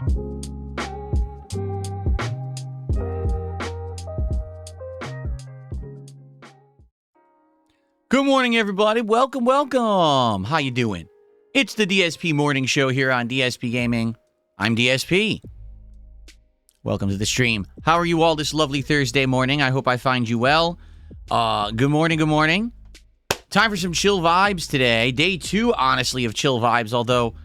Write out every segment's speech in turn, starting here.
Good morning, everybody. Welcome, welcome. How you doing? It's the DSP Morning Show here on DSPGaming. I'm DSP. Welcome to the stream. How are you all this lovely Thursday morning? I hope I find you well. Good morning, good morning. Time for some chill vibes today. Day 2, honestly, of chill vibes, although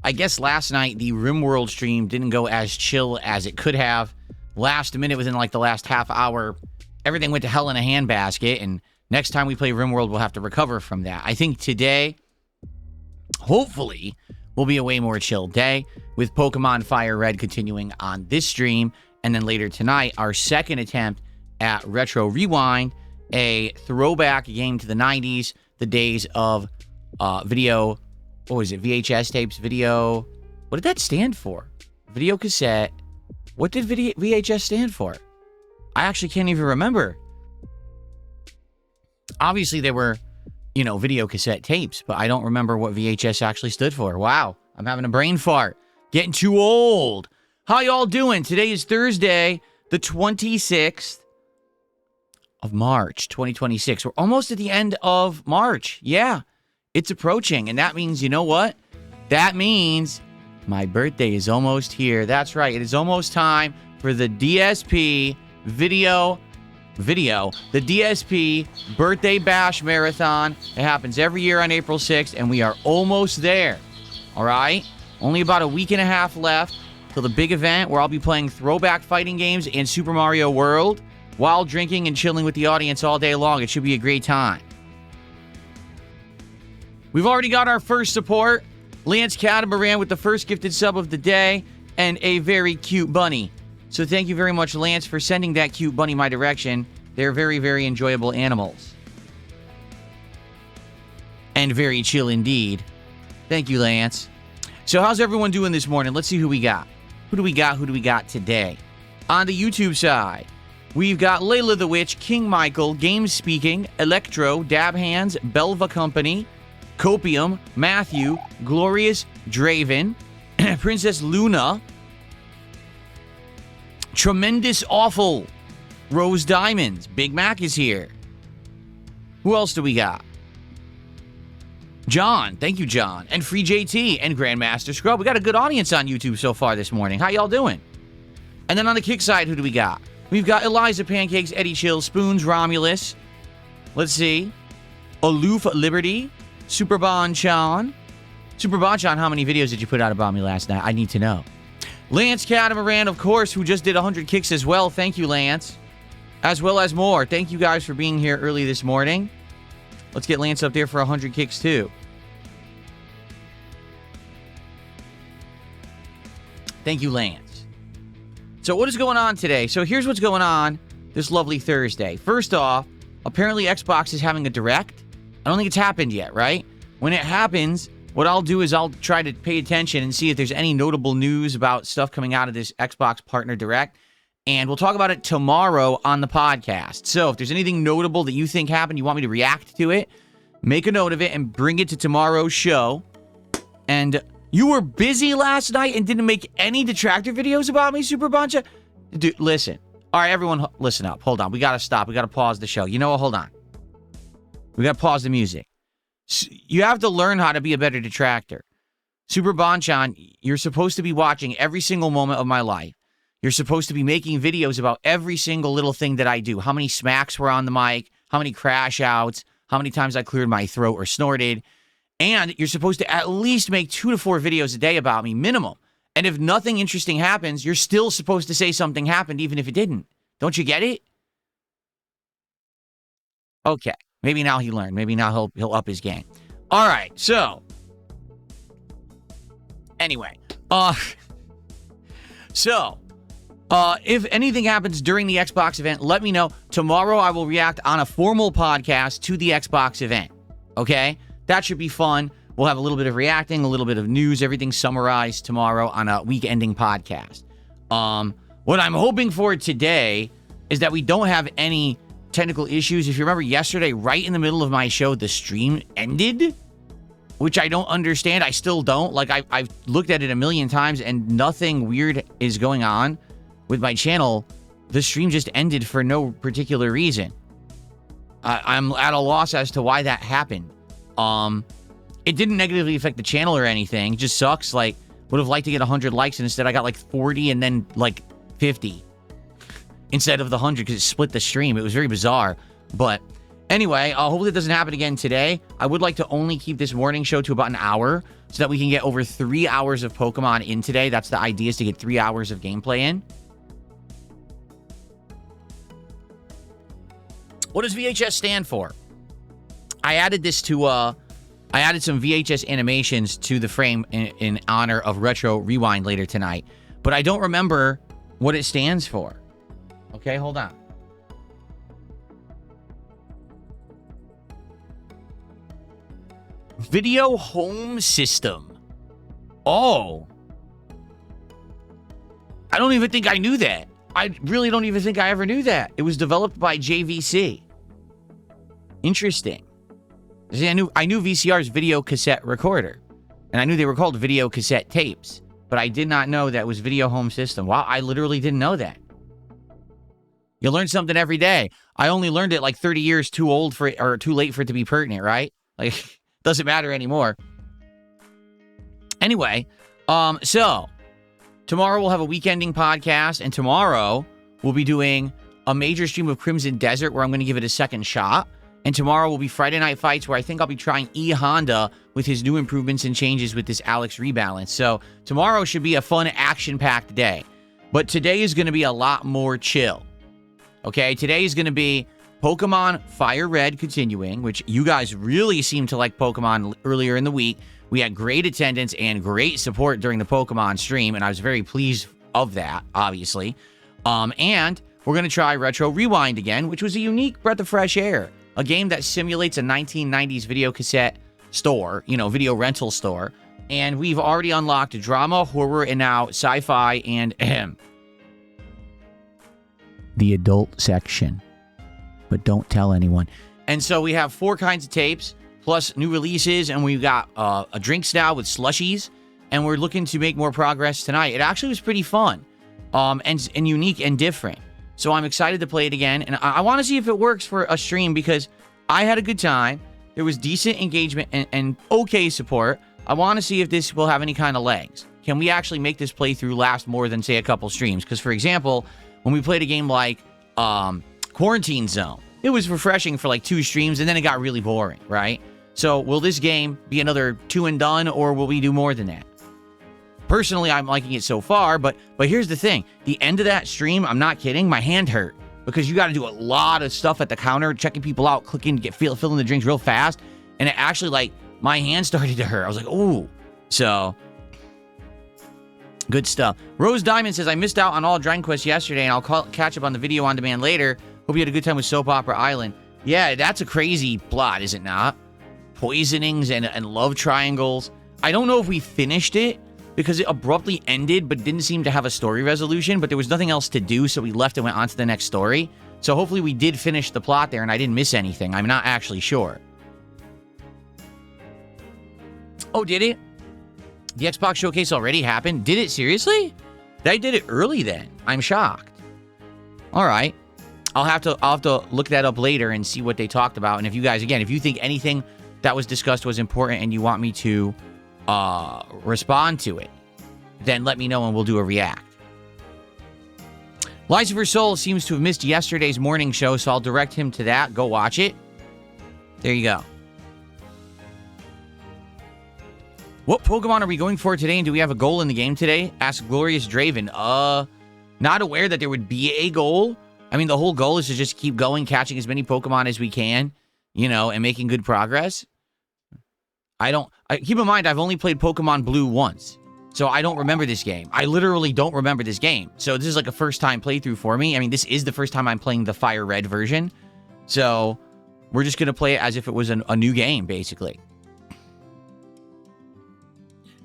I guess last night the RimWorld stream didn't go as chill as it could have. Last minute, within like the last half hour, everything went to hell in a handbasket, and next time we play RimWorld, we'll have to recover from that. I think today, hopefully, will be a way more chill day, with Pokemon Fire Red continuing on this stream, and then later tonight, our second attempt at Retro Rewind, a throwback game to the 90s, the days of video, what was it, VHS tapes, video, what did that stand for? Video cassette. What did VHS stand for? I actually can't even remember. Obviously, there were, video cassette tapes, but I don't remember what VHS actually stood for. Wow, I'm having a brain fart. Getting too old. How y'all doing? Today is Thursday, the 26th of March, 2026. We're almost at the end of March. Yeah, it's approaching, and that means, you know what? That means my birthday is almost here. That's right. It is almost time for the DSP the DSP Birthday Bash Marathon. It happens every year on April 6th, and we are almost there. All right? Only about a week and a half left till the big event where I'll be playing throwback fighting games in Super Mario World while drinking and chilling with the audience all day long. It should be a great time. We've already got our first support. Lance Catamaran with the first gifted sub of the day and a very cute bunny. So thank you very much, Lance, for sending that cute bunny my direction. They're very, very enjoyable animals. And very chill indeed. Thank you, Lance. So how's everyone doing this morning? Let's see who we got. Who do we got today? On the YouTube side, we've got Layla the Witch, King Michael, Game Speaking, Electro, Dab Hands, Belva Company, Copium, Matthew, Glorious Draven, Princess Luna, Tremendous Awful, Rose Diamonds, Big Mac is here. Who else do we got? John, thank you, John, and Free JT, and Grandmaster Scrub. We got a good audience on YouTube so far this morning. How y'all doing? And then on the kick side, who do we got? We've got Eliza Pancakes, Eddie Chill, Spoons, Romulus. Let's see. Aloof Liberty, Super Bonchan. Super Bonchan, how many videos did you put out about me last night? I need to know. Lance Catamaran, of course, who just did 100 kicks as well. Thank you, Lance. As well as more. Thank you guys for being here early this morning. Let's get Lance up there for 100 kicks, too. Thank you, Lance. So what is going on today? So here's what's going on this lovely Thursday. First off, apparently Xbox is having a Direct. I don't think it's happened yet, right? When it happens, what I'll do is I'll try to pay attention and see if there's any notable news about stuff coming out of this Xbox Partner Direct. And we'll talk about it tomorrow on the podcast. So if there's anything notable that you think happened, you want me to react to it, make a note of it and bring it to tomorrow's show. And you were busy last night and didn't make any detractor videos about me, Super Buncha? Dude, listen. All right, everyone, listen up. Hold on. We got to stop. We got to pause the show. You know what? Hold on. We got to pause the music. You have to learn how to be a better detractor. Super Bonchan, you're supposed to be watching every single moment of my life. You're supposed to be making videos about every single little thing that I do. How many smacks were on the mic, how many crash outs, how many times I cleared my throat or snorted. And you're supposed to at least make 2 to 4 videos a day about me, minimum. And if nothing interesting happens, you're still supposed to say something happened even if it didn't. Don't you get it? Okay. Maybe now he learned. Maybe now he'll up his game. All right. So, anyway. If anything happens during the Xbox event, let me know. Tomorrow I will react on a formal podcast to the Xbox event. Okay? That should be fun. We'll have a little bit of reacting, a little bit of news, everything summarized tomorrow on a week-ending podcast. What I'm hoping for today is that we don't have any technical issues. If you remember yesterday, right in the middle of my show, the stream ended. which I don't understand. I still don't. Like, I've looked at it a million times, and nothing weird is going on with my channel. The stream just ended for no particular reason. I'm at a loss as to why that happened. It didn't negatively affect the channel or anything. It just sucks. Like, would have liked to get 100 likes, and instead I got like 40 and then like 50 instead of the 100 because it split the stream. It was very bizarre. But anyway, hopefully it doesn't happen again today. I would like to only keep this morning show to about an hour so that we can get over 3 hours of Pokemon in today. That's the idea, is to get 3 hours of gameplay in. What does VHS stand for? I added this to, I added some VHS animations to the frame in honor of Retro Rewind later tonight. But I don't remember what it stands for. Okay, hold on. Video home system. Oh. I don't even think I knew that. I really don't even think I ever knew that. It was developed by JVC. Interesting. See, I knew VCR's video cassette recorder. And I knew they were called video cassette tapes. But I did not know that was video home system. Wow, I literally didn't know that. You learn something every day. I only learned it like 30 years too old for it, or too late for it to be pertinent, right? Like, doesn't matter anymore. Anyway, so tomorrow we'll have a weekending podcast, and tomorrow we'll be doing a major stream of Crimson Desert where I'm going to give it a second shot. And tomorrow will be Friday Night Fights where I think I'll be trying E Honda with his new improvements and changes with this Alex rebalance. So tomorrow should be a fun, action-packed day. But today is going to be a lot more chill. Okay, today is going to be Pokemon Fire Red continuing, which you guys really seem to like Pokemon earlier in the week. We had great attendance and great support during the Pokemon stream, and I was very pleased of that, obviously. And we're going to try Retro Rewind again, which was a unique breath of fresh air. A game that simulates a 1990s video cassette store, you know, video rental store. And we've already unlocked drama, horror, and now sci-fi and the adult section. But don't tell anyone. And so we have 4 kinds of tapes, plus new releases, and we've got a drinks now with slushies, and we're looking to make more progress tonight. It actually was pretty fun, and unique and different. So I'm excited to play it again, and I want to see if it works for a stream, because I had a good time. There was decent engagement and okay support. I want to see if this will have any kind of legs. Can we actually make this playthrough last more than, say, a couple streams? Because, for example, when we played a game like Quarantine Zone, it was refreshing for like 2 streams, and then it got really boring, right? So will this game be another 2 and done, or will we do more than that? Personally, I'm liking it so far, but here's the thing. The end of that stream, I'm not kidding, my hand hurt. Because you got to do a lot of stuff at the counter, checking people out, clicking, filling the drinks real fast. And it actually, like, my hand started to hurt. I was like, ooh. So, good stuff. Rose Diamond says, I missed out on all Dragon Quest yesterday, and I'll catch up on the video on demand later. Hope you had a good time with Soap Opera Island. Yeah, that's a crazy plot, is it not? Poisonings and love triangles. I don't know if we finished it, because it abruptly ended, but didn't seem to have a story resolution, but there was nothing else to do, so we left and went on to the next story. So hopefully we did finish the plot there, and I didn't miss anything. I'm not actually sure. Oh, did it? The Xbox Showcase already happened? Did it? Seriously? They did it early then. I'm shocked. All right. I'll have to look that up later and see what they talked about. And if you guys, again, if you think anything that was discussed was important and you want me to respond to it, then let me know and we'll do a react. Lucifer Soul seems to have missed yesterday's morning show, so I'll direct him to that. Go watch it. There you go. What Pokemon are we going for today, and do we have a goal in the game today? Asked Glorious Draven. Not aware that there would be a goal. I mean, the whole goal is to just keep going, catching as many Pokemon as we can, you know, and making good progress. Keep in mind, I've only played Pokemon Blue once, so I don't remember this game. I literally don't remember this game. So this is like a first-time playthrough for me. I mean, this is the first time I'm playing the Fire Red version. So we're just going to play it as if it was a new game, basically.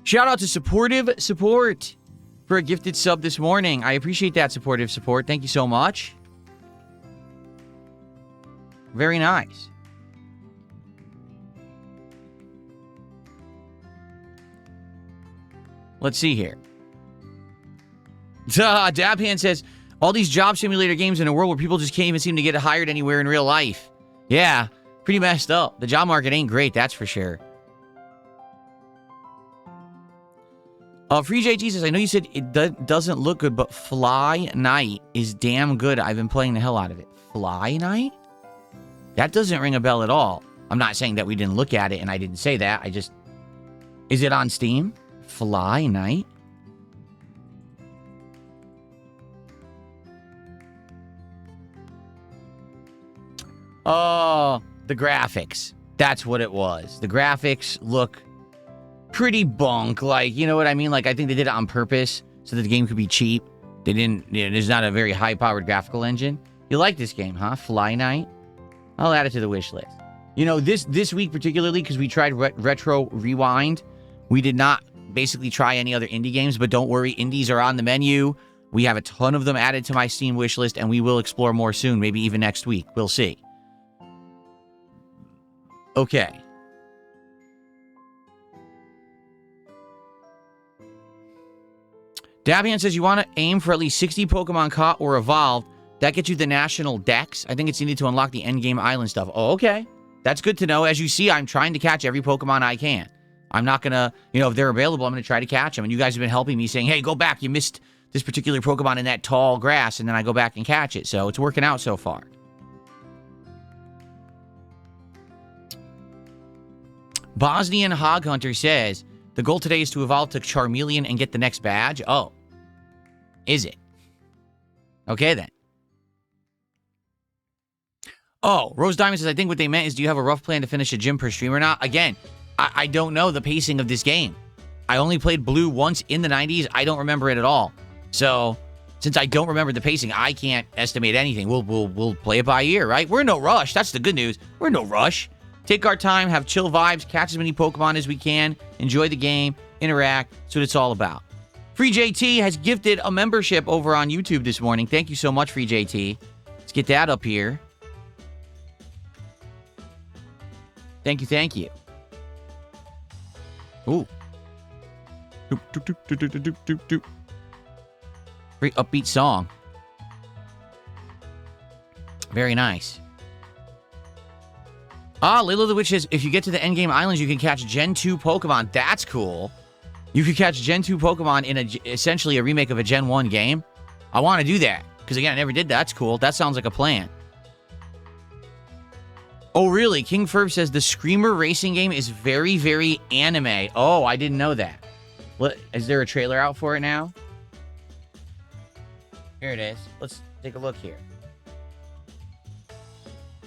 Shout out to Supportive Support for a gifted sub this morning. I appreciate that, Supportive Support. Thank you so much. Very nice. Let's see here. Dabhan says, all these job simulator games in a world where people just can't even seem to get hired anywhere in real life. Yeah, pretty messed up. The job market ain't great, that's for sure. Free JT says, I know you said it doesn't look good, but Fly Night is damn good. I've been playing the hell out of it. Fly Night? That doesn't ring a bell at all. I'm not saying that we didn't look at it and I didn't say that. I just... Is it on Steam? Fly Night? Oh, the graphics. That's what it was. The graphics look pretty bunk. Like, you know what I mean? Like, I think they did it on purpose so that the game could be cheap. They didn't... There's not a very high-powered graphical engine. You like this game, huh? Fly Night? I'll add it to the wish list. You know, this week particularly, because we tried Retro Rewind, we did not basically try any other indie games, but don't worry, indies are on the menu. We have a ton of them added to my Steam wish list, and we will explore more soon, maybe even next week. We'll see. Okay. Davian says you want to aim for at least 60 Pokemon caught or evolved. That gets you the national dex. I think it's needed to unlock the endgame island stuff. Oh, okay. That's good to know. As you see, I'm trying to catch every Pokemon I can. I'm not going to, you know, if they're available, I'm going to try to catch them. And you guys have been helping me saying, hey, go back. You missed this particular Pokemon in that tall grass. And then I go back and catch it. So it's working out so far. Bosnian Hog Hunter says, the goal today is to evolve to Charmeleon and get the next badge. Oh. Is it? Okay, then. Oh, Rose Diamond says, I think what they meant is, do you have a rough plan to finish a gym per stream or not? Again, I don't know the pacing of this game. I only played Blue once in the 90s. I don't remember it at all. So, since I don't remember the pacing, I can't estimate anything. We'll play it by ear, right? We're in no rush. That's the good news. We're in no rush. Take our time, have chill vibes, catch as many Pokemon as we can, enjoy the game, interact. That's what it's all about. Free JT has gifted a membership over on YouTube this morning. Thank you so much, Free JT. Let's get that up here. Thank you, thank you. Ooh. Very upbeat song. Very nice. Lilo the Witch says, if you get to the endgame islands, you can catch Gen 2 Pokemon. That's cool. You could catch Gen 2 Pokemon in essentially a remake of a Gen 1 game. I want to do that. Because, again, I never did that. That's cool. That sounds like a plan. Oh, really? King Ferb says the Screamer racing game is very, very anime. Oh, I didn't know that. What, is there a trailer out for it now? Here it is. Let's take a look here.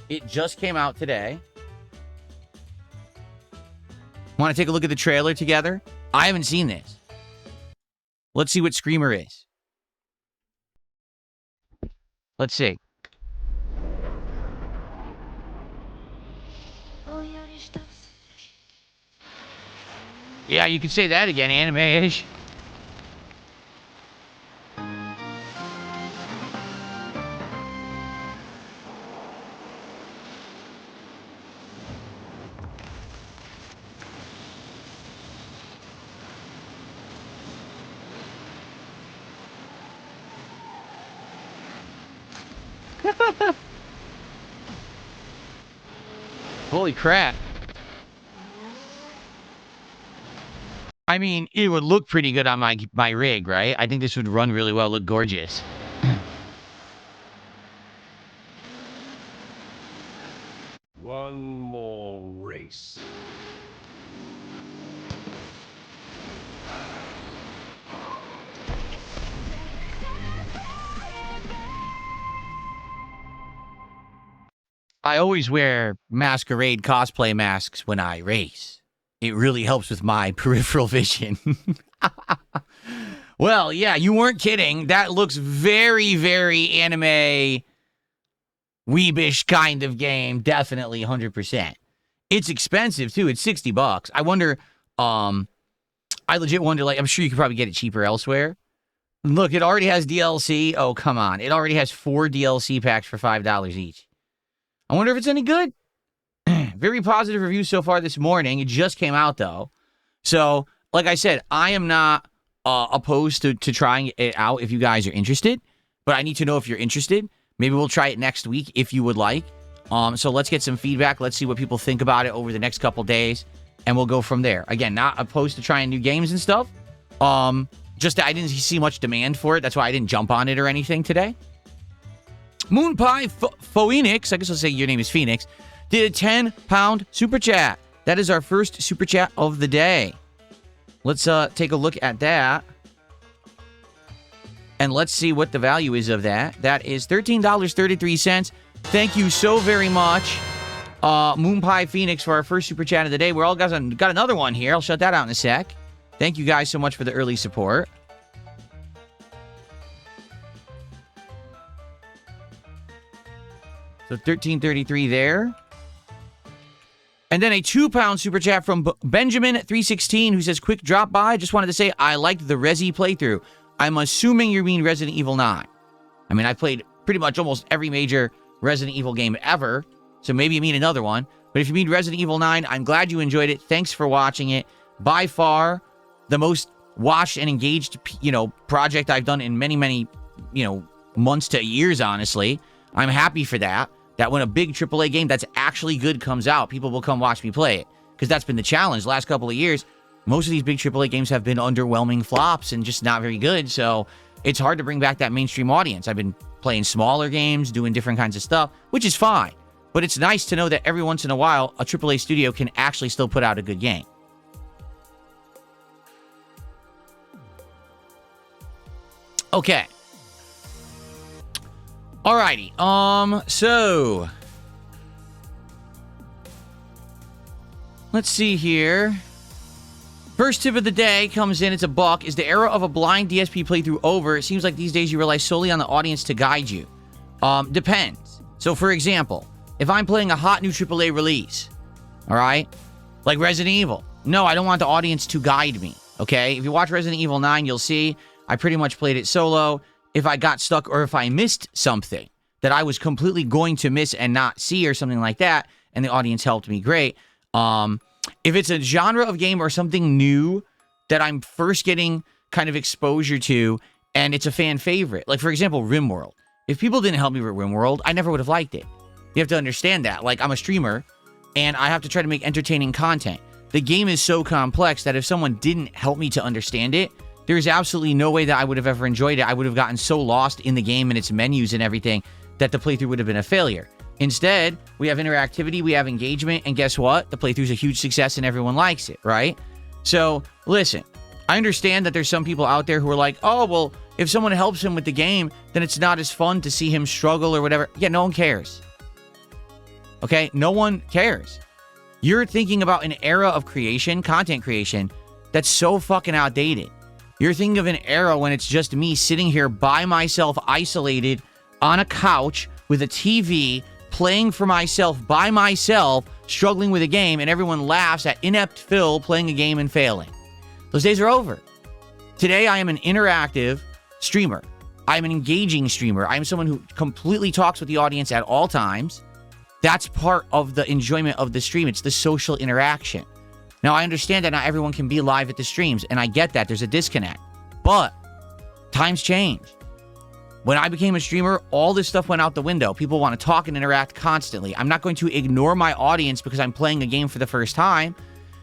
It just came out today. Want to take a look at the trailer together? I haven't seen this. Let's see what Screamer is. Let's see. Yeah, you can say that again, anime-ish. Holy crap. I mean, it would look pretty good on my rig, right? I think this would run really well, look gorgeous. One more race. I always wear masquerade cosplay masks when I race. It really helps with my peripheral vision. Well, yeah, you weren't kidding. That looks very, very anime, weebish kind of game. Definitely 100%. It's expensive, too. It's $60. I wonder, I legit wonder, like, I'm sure you could probably get it cheaper elsewhere. Look, it already has DLC. Oh, come on. It already has 4 DLC packs for $5 each. I wonder if it's any good. Very positive reviews so far this morning. It just came out, though. So, like I said, I am not opposed to trying it out if you guys are interested. But I need to know if you're interested. Maybe we'll try it next week if you would like. So let's get some feedback. Let's see what people think about it over the next couple days. And we'll go from there. Again, not opposed to trying new games and stuff. Just that I didn't see much demand for it. That's why I didn't jump on it or anything today. Moonpie Phoenix, I guess I'll say your name is Phoenix, did a 10-pound super chat. That is our first super chat of the day. Let's take a look at that. And let's see what the value is of that. That is $13.33. Thank you so very much, Moonpie Phoenix, for our first super chat of the day. We're all got another one here. I'll shut that out in a sec. Thank you guys so much for the early support. So $13.33 there. And then a 2-pound super chat from Benjamin316, who says, quick drop by. Just wanted to say I liked the Resi playthrough. I'm assuming you mean Resident Evil 9. I mean, I played pretty much almost every major Resident Evil game ever. So maybe you mean another one. But if you mean Resident Evil 9, I'm glad you enjoyed it. Thanks for watching it. By far, the most watched and engaged, project I've done in many, many, months to years, honestly. I'm happy for that. That when a big AAA game that's actually good comes out, people will come watch me play it. Because that's been the challenge the last couple of years. Most of these big AAA games have been underwhelming flops and just not very good. So it's hard to bring back that mainstream audience. I've been playing smaller games, doing different kinds of stuff, which is fine. But it's nice to know that every once in a while, a AAA studio can actually still put out a good game. Okay. Alrighty. So let's see here. First tip of the day comes in. It's a buck. Is the era of a blind DSP playthrough over? It seems like these days you rely solely on the audience to guide you. Depends. So, for example, if I'm playing a hot new AAA release, all right, like Resident Evil, no, I don't want the audience to guide me, okay? If you watch Resident Evil 9, you'll see I pretty much played it solo. If I got stuck or if I missed something that I was completely going to miss and not see or something like that, and the audience helped me, great. If it's a genre of game or something new that I'm first getting kind of exposure to and it's a fan favorite, like, for example, RimWorld. If people didn't help me with RimWorld, I never would have liked it. You have to understand that. Like, I'm a streamer, and I have to try to make entertaining content. The game is so complex that if someone didn't help me to understand it, there's absolutely no way that I would have ever enjoyed it. I would have gotten so lost in the game and its menus and everything that the playthrough would have been a failure. Instead, we have interactivity, we have engagement, and guess what? The playthrough's a huge success and everyone likes it, right? So, listen, I understand that there's some people out there who are like, oh, well, if someone helps him with the game, then it's not as fun to see him struggle or whatever. Yeah, no one cares. Okay? No one cares. You're thinking about an era of creation, content creation, that's so fucking outdated. You're thinking of an era when it's just me sitting here by myself, isolated, on a couch, with a TV, playing for myself, by myself, struggling with a game, and everyone laughs at inept Phil playing a game and failing. Those days are over. Today, I am an interactive streamer. I'm an engaging streamer. I'm someone who completely talks with the audience at all times. That's part of the enjoyment of the stream. It's the social interaction. Now, I understand that not everyone can be live at the streams, and I get that. There's a disconnect. But times change. When I became a streamer, all this stuff went out the window. People want to talk and interact constantly. I'm not going to ignore my audience because I'm playing a game for the first time.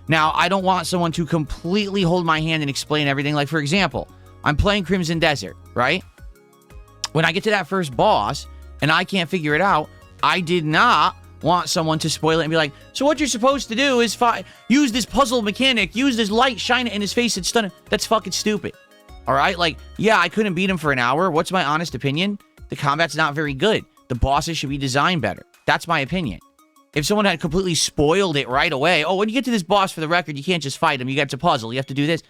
Now, I don't want someone to completely hold my hand and explain everything. Like, for example, I'm playing Crimson Desert, right? When I get to that first boss and I can't figure it out, I did not want someone to spoil it and be like, so what you're supposed to do is use this puzzle mechanic, use this light, shine it in his face, and stun him. That's fucking stupid. All right? Like, yeah, I couldn't beat him for an hour. What's my honest opinion? The combat's not very good. The bosses should be designed better. That's my opinion. If someone had completely spoiled it right away, oh, when you get to this boss, for the record, you can't just fight him. You got to puzzle. You have to do this.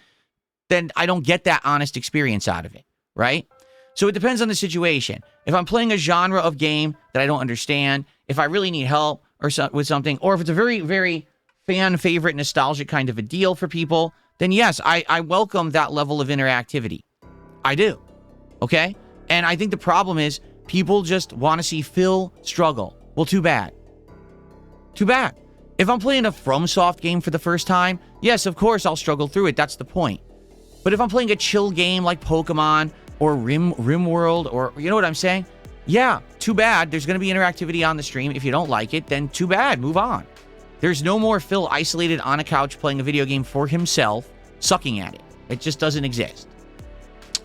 Then I don't get that honest experience out of it, right? So it depends on the situation. If I'm playing a genre of game that I don't understand, if I really need help or with something, or if it's a very, very fan favorite, nostalgic kind of a deal for people, then yes, I welcome that level of interactivity. I do. Okay? And I think the problem is people just want to see Phil struggle. Well, too bad. Too bad. If I'm playing a FromSoft game for the first time, yes, of course I'll struggle through it. That's the point. But if I'm playing a chill game like Pokemon or RimWorld, or you know what I'm saying? Yeah, too bad. There's going to be interactivity on the stream. If you don't like it, then too bad. Move on. There's no more Phil isolated on a couch playing a video game for himself, sucking at it. It just doesn't exist.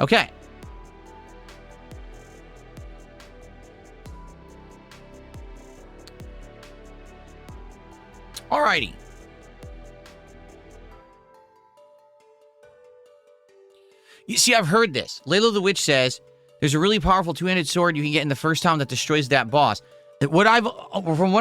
Okay. Alrighty. You see, I've heard this. Layla the Witch says, there's a really powerful two-handed sword you can get in the first town that destroys that boss. From what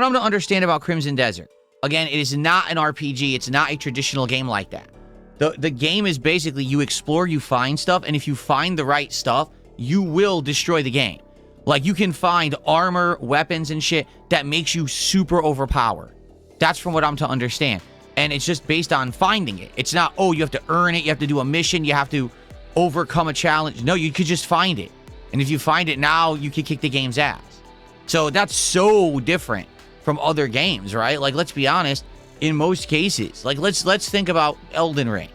I'm to understand about Crimson Desert, again, it is not an RPG. It's not a traditional game like that. The game is basically you explore, you find stuff, and if you find the right stuff, you will destroy the game. Like, you can find armor, weapons, and shit that makes you super overpowered. That's from what I'm to understand. And it's just based on finding it. It's not, oh, you have to earn it, you have to do a mission, you have to overcome a challenge. No, you could just find it. And if you find it now, you can kick the game's ass. So that's so different from other games, right? Like, let's be honest, in most cases, like, let's think about Elden Ring.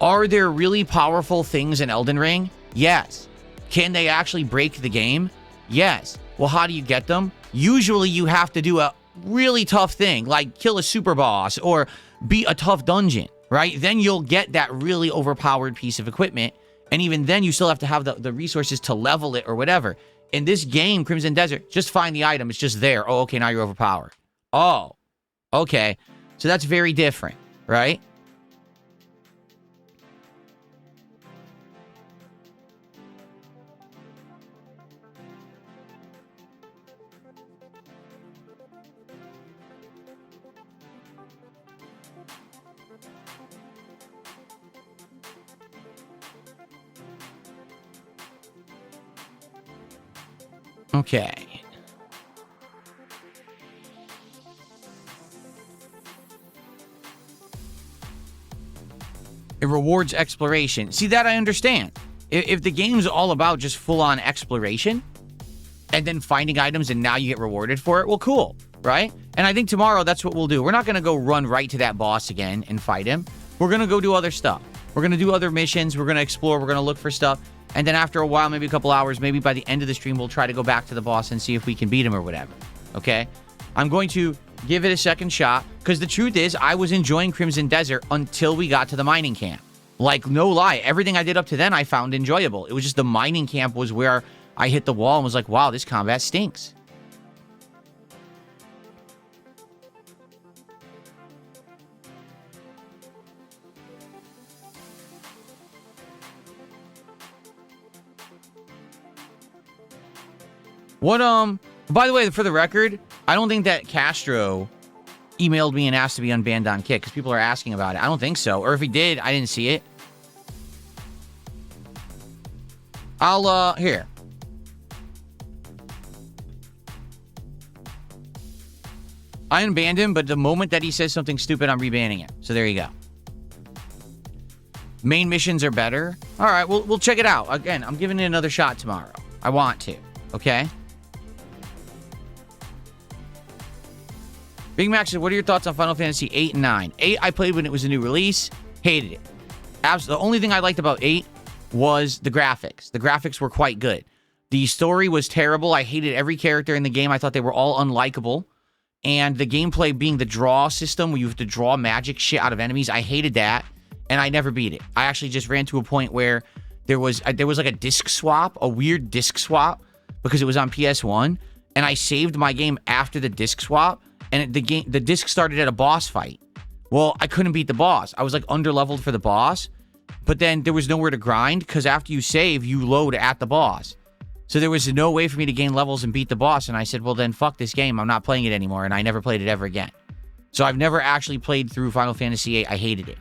Are there really powerful things in Elden Ring? Yes. Can they actually break the game? Yes. Well, how do you get them? Usually you have to do a really tough thing, like kill a super boss or beat a tough dungeon, right? Then you'll get that really overpowered piece of equipment. And even then, you still have to have the resources to level it or whatever. In this game, Crimson Desert, just find the item. It's just there. Oh, okay, now you're overpowered. Oh, okay. So that's very different, right? Okay. It rewards exploration. See, that I understand. If the game's all about just full-on exploration and then finding items and now you get rewarded for it, well, cool, right? And I think tomorrow that's what we'll do. We're not going to go run right to that boss again and fight him. We're going to go do other stuff. We're going to do other missions. We're going to explore. We're going to look for stuff. And then after a while, maybe a couple hours, maybe by the end of the stream, we'll try to go back to the boss and see if we can beat him or whatever. Okay? I'm going to give it a second shot, because the truth is, I was enjoying Crimson Desert until we got to the mining camp. Like, no lie, everything I did up to then I found enjoyable. It was just the mining camp was where I hit the wall and was like, wow, this combat stinks. What, by the way, for the record, I don't think that Castro emailed me and asked to be unbanned on Kick, because people are asking about it. I don't think so. Or if he did, I didn't see it. Here. I unbanned him, but the moment that he says something stupid, I'm rebanning him. So there you go. Main missions are better. All right, we'll check it out. Again, I'm giving it another shot tomorrow. I want to, okay? Big Mac said, what are your thoughts on Final Fantasy 8 and 9? 8 I played when it was a new release. Hated it. The only thing I liked about 8 was the graphics. The graphics were quite good. The story was terrible. I hated every character in the game. I thought they were all unlikable. And the gameplay being the draw system where you have to draw magic shit out of enemies, I hated that. And I never beat it. I actually just ran to a point where there was like a disc swap, a weird disc swap, because it was on PS1. And I saved my game after the disc swap. And the disc started at a boss fight. Well, I couldn't beat the boss. I was like underleveled for the boss. But then there was nowhere to grind, because after you save, you load at the boss. So there was no way for me to gain levels and beat the boss. And I said, well, then fuck this game. I'm not playing it anymore. And I never played it ever again. So I've never actually played through Final Fantasy VIII. I hated it.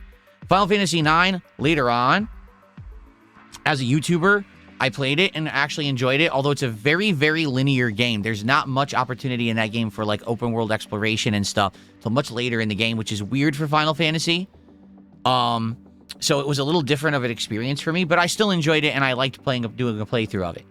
Final Fantasy IX, later on, as a YouTuber, I played it and actually enjoyed it, although it's a very, very linear game. There's not much opportunity in that game for, like, open world exploration and stuff until much later in the game, which is weird for Final Fantasy. So it was a little different of an experience for me, but I still enjoyed it, and I liked doing a playthrough of it.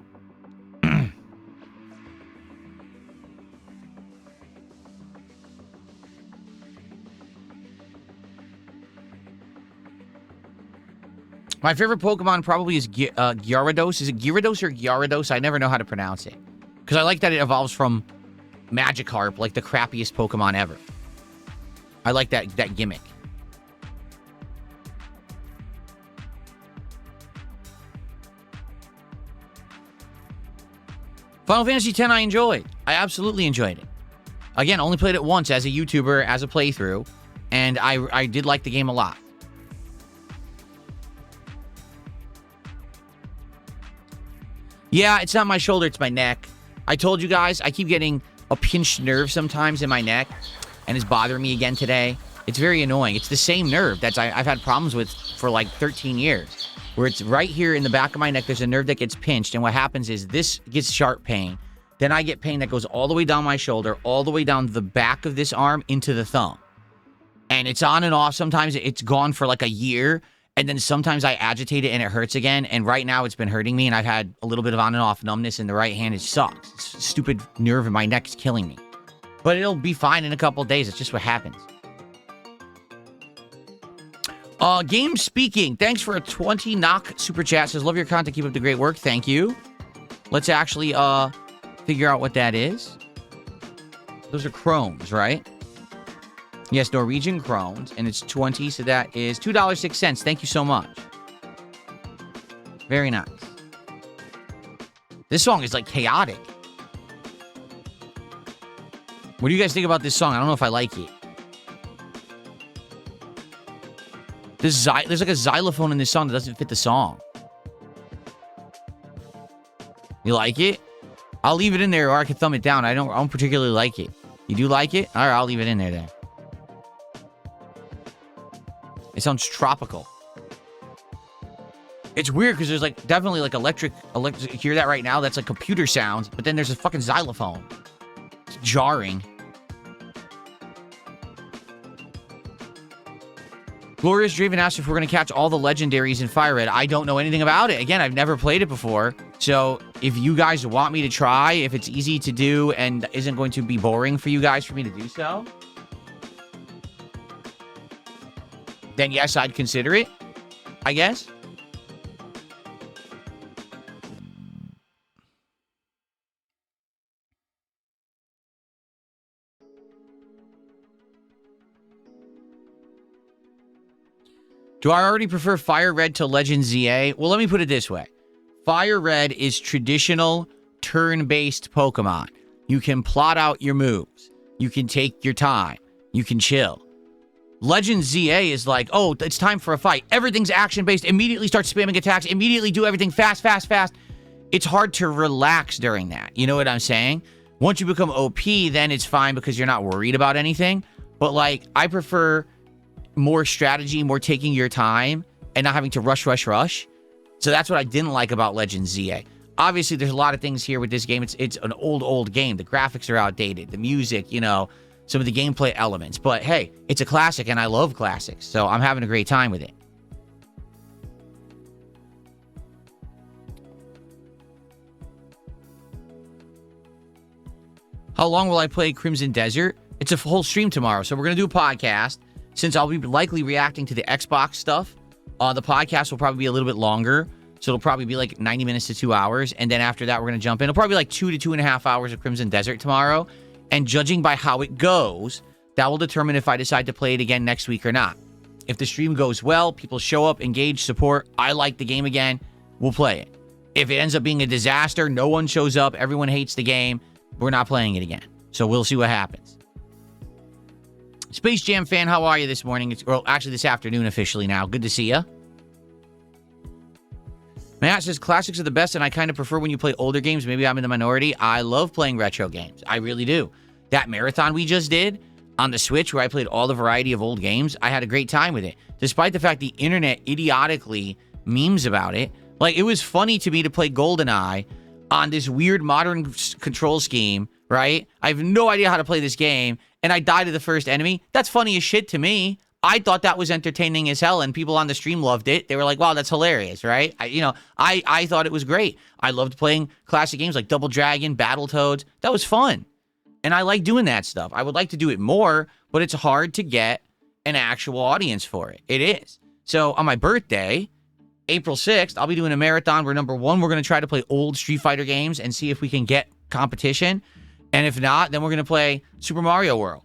My favorite Pokemon probably is Gyarados. Is it Gyarados or Gyarados? I never know how to pronounce it. Because I like that it evolves from Magikarp, like the crappiest Pokemon ever. I like that gimmick. Final Fantasy X I enjoyed. I absolutely enjoyed it. Again, only played it once as a YouTuber, as a playthrough, and I did like the game a lot. Yeah, it's not my shoulder, it's my neck. I told you guys, I keep getting a pinched nerve sometimes in my neck, and it's bothering me again today. It's very annoying. It's the same nerve that I've had problems with for like 13 years, where it's right here in the back of my neck. There's a nerve that gets pinched, and what happens is this gets sharp pain. Then I get pain that goes all the way down my shoulder, all the way down the back of this arm into the thumb. And it's on and off. Sometimes it's gone for like a year, and then sometimes I agitate it and it hurts again. And right now it's been hurting me, and I've had a little bit of on and off numbness in the right hand. It sucks. It's a stupid nerve in my neck is killing me. But it'll be fine in a couple of days. It's just what happens. Game Speaking. Thanks for a 20 knock super chat. Says, love your content. Keep up the great work. Thank you. Let's actually figure out what that is. Those are crones, right? Yes, Norwegian crones, and it's 20, so that is $2.06. Thank you so much. Very nice. This song is like chaotic. What do you guys think about this song? I don't know if I like it. There's like a xylophone in this song that doesn't fit the song. You like it? I'll leave it in there, or I can thumb it down. I don't particularly like it. You do like it? All right, I'll leave it in there then. It sounds tropical. It's weird because there's like definitely like electric. Hear that right now? That's like computer sounds, but then there's a fucking xylophone. It's jarring. Glorious Draven asked if we're going to catch all the legendaries in Fire Red. I don't know anything about it. Again, I've never played it before. So if you guys want me to try, if it's easy to do and isn't going to be boring for you guys for me to do so, then yes, I'd consider it, I guess. Do I already prefer Fire Red to Legend ZA? Well, let me put it this way. Fire Red is traditional turn-based Pokemon. You can plot out your moves. You can take your time. You can chill. Legend ZA is like, oh, it's time for a fight. Everything's action-based. Immediately start spamming attacks. Immediately do everything fast, fast, fast. It's hard to relax during that. You know what I'm saying? Once you become OP, then it's fine because you're not worried about anything. But, like, I prefer more strategy, more taking your time, and not having to rush. So that's what I didn't like about Legend ZA. Obviously, there's a lot of things here with this game. It's an old game. The graphics are outdated. The music, you know, some of the gameplay elements. But hey, it's a classic, and I love classics. So I'm having a great time with it. How long will I play Crimson Desert? It's a whole stream tomorrow. So we're going to do a podcast. Since I'll be likely reacting to the Xbox stuff, the podcast will probably be a little bit longer. So it'll probably be like 90 minutes to 2 hours. And then after that, we're going to jump in. It'll probably be like 2 to 2.5 hours of Crimson Desert tomorrow. And judging by how it goes, that will determine if I decide to play it again next week or not. If the stream goes well, people show up, engage, support, I like the game again, we'll play it. If it ends up being a disaster, no one shows up, everyone hates the game, we're not playing it again. So we'll see what happens. Space Jam fan, how are you this morning? Well, actually this afternoon officially now. Good to see you. Matt says, classics are the best, and I kind of prefer when you play older games. Maybe I'm in the minority. I love playing retro games. I really do. That marathon we just did on the Switch, where I played all the variety of old games, I had a great time with it. Despite the fact the internet idiotically memes about it. Like, it was funny to me to play GoldenEye on this weird modern control scheme, right? I have no idea how to play this game, and I die to the first enemy. That's funny as shit to me. I thought that was entertaining as hell, and people on the stream loved it. They were like, wow, that's hilarious, right? I thought it was great. I loved playing classic games like Double Dragon, Battletoads. That was fun. And I like doing that stuff. I would like to do it more, but it's hard to get an actual audience for it. It is. So on my birthday, April 6th, I'll be doing a marathon where, number one, we're going to try to play old Street Fighter games and see if we can get competition. And if not, then we're going to play Super Mario World.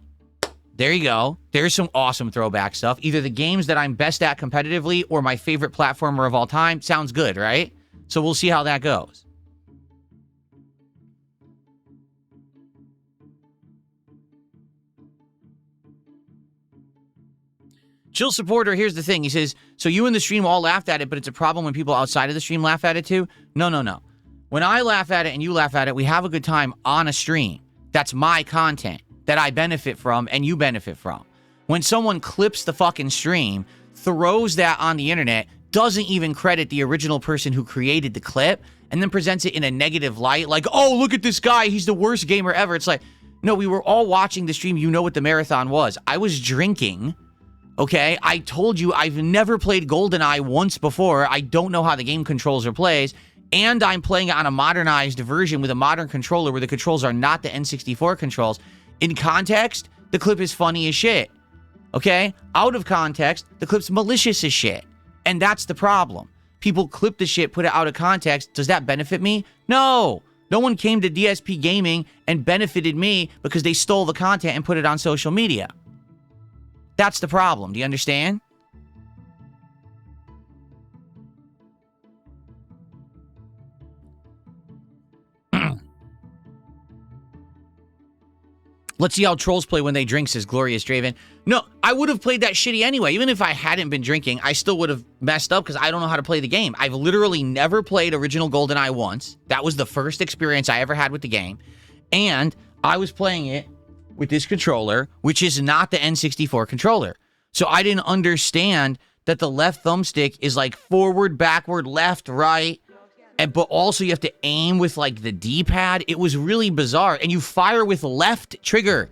There you go. There's some awesome throwback stuff. Either the games that I'm best at competitively or my favorite platformer of all time. Sounds good, right? So we'll see how that goes. Chill Supporter, here's the thing. He says, so you in the stream all laughed at it, but it's a problem when people outside of the stream laugh at it too? No, no, no. When I laugh at it and you laugh at it, we have a good time on a stream. That's my content that I benefit from and you benefit from. When someone clips the fucking stream, throws that on the internet, doesn't even credit the original person who created the clip, and then presents it in a negative light, like, oh, look at this guy, he's the worst gamer ever. It's like, no, we were all watching the stream. You know what the marathon was. I was drinking, okay? I told you I've never played GoldenEye once before. I don't know how the game controls or plays, and I'm playing it on a modernized version with a modern controller where the controls are not the N64 controls. In context, the clip is funny as shit, okay? Out of context, the clip's malicious as shit. And that's the problem. People clip the shit, put it out of context. Does that benefit me? No. No one came to DSP Gaming and benefited me because they stole the content and put it on social media. That's the problem. Do you understand? Let's see how trolls play when they drink, says Glorious Draven. No, I would have played that shitty anyway. Even if I hadn't been drinking, I still would have messed up because I don't know how to play the game. I've literally never played original GoldenEye once. That was the first experience I ever had with the game. And I was playing it with this controller, which is not the N64 controller. So I didn't understand that the left thumbstick is like forward, backward, left, right. But also you have to aim with like the D-pad. It was really bizarre. And you fire with left trigger.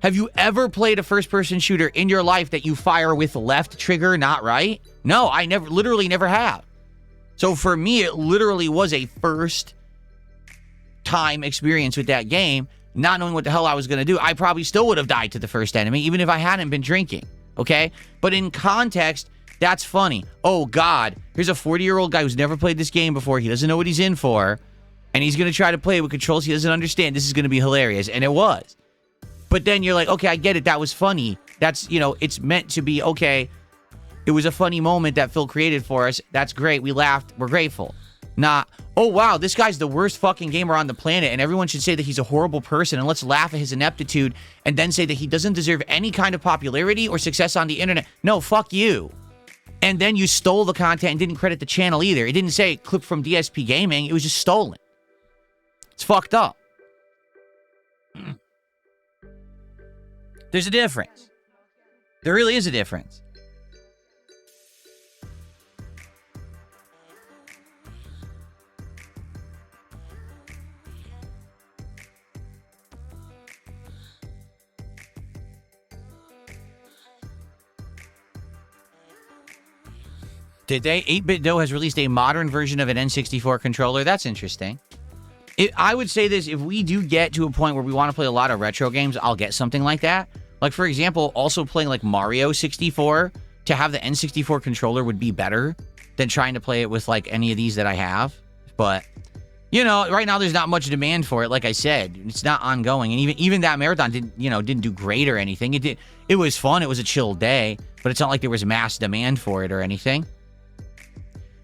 Have you ever played a first-person shooter in your life that you fire with left trigger, not right? No, I literally never have. So for me, it literally was a first time experience with that game, not knowing what the hell I was going to do. I probably still would have died to the first enemy, even if I hadn't been drinking. Okay? But in context, that's funny. Oh, God. Here's a 40-year-old guy who's never played this game before. He doesn't know what he's in for. And he's going to try to play it with controls he doesn't understand. This is going to be hilarious. And it was. But then you're like, okay, I get it. That was funny. That's, you know, it's meant to be, okay, it was a funny moment that Phil created for us. That's great. We laughed. We're grateful. Not, oh, wow, this guy's the worst fucking gamer on the planet, and everyone should say that he's a horrible person, and let's laugh at his ineptitude, and then say that he doesn't deserve any kind of popularity or success on the internet. No, fuck you. And then you stole the content and didn't credit the channel either. It didn't say clip from DSP Gaming. It was just stolen. It's fucked up. There's a difference. There really is a difference. Did they? 8-Bit Doe has released a modern version of an N64 controller. That's interesting. I would say this, if we do get to a point where we want to play a lot of retro games, I'll get something like that. Like, for example, also playing like Mario 64, to have the N64 controller would be better than trying to play it with like any of these that I have. But, you know, right now there's not much demand for it. Like I said, it's not ongoing. And even that marathon didn't do great or anything. It was fun. It was a chill day, but it's not like there was mass demand for it or anything.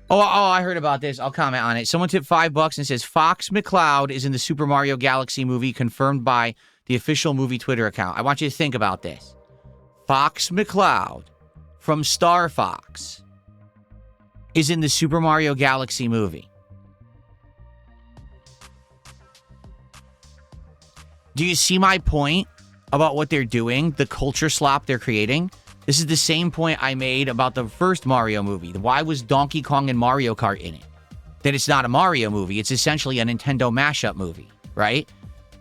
Oh, I heard about this. I'll comment on it. Someone tipped $5 and says, Fox McCloud is in the Super Mario Galaxy movie, confirmed by the official movie Twitter account. I want you to think about this. Fox McCloud from Star Fox is in the Super Mario Galaxy movie. Do you see my point about what they're doing? The culture slop they're creating? This is the same point I made about the first Mario movie. Why was Donkey Kong and Mario Kart in it? That it's not a Mario movie. It's essentially a Nintendo mashup movie, right?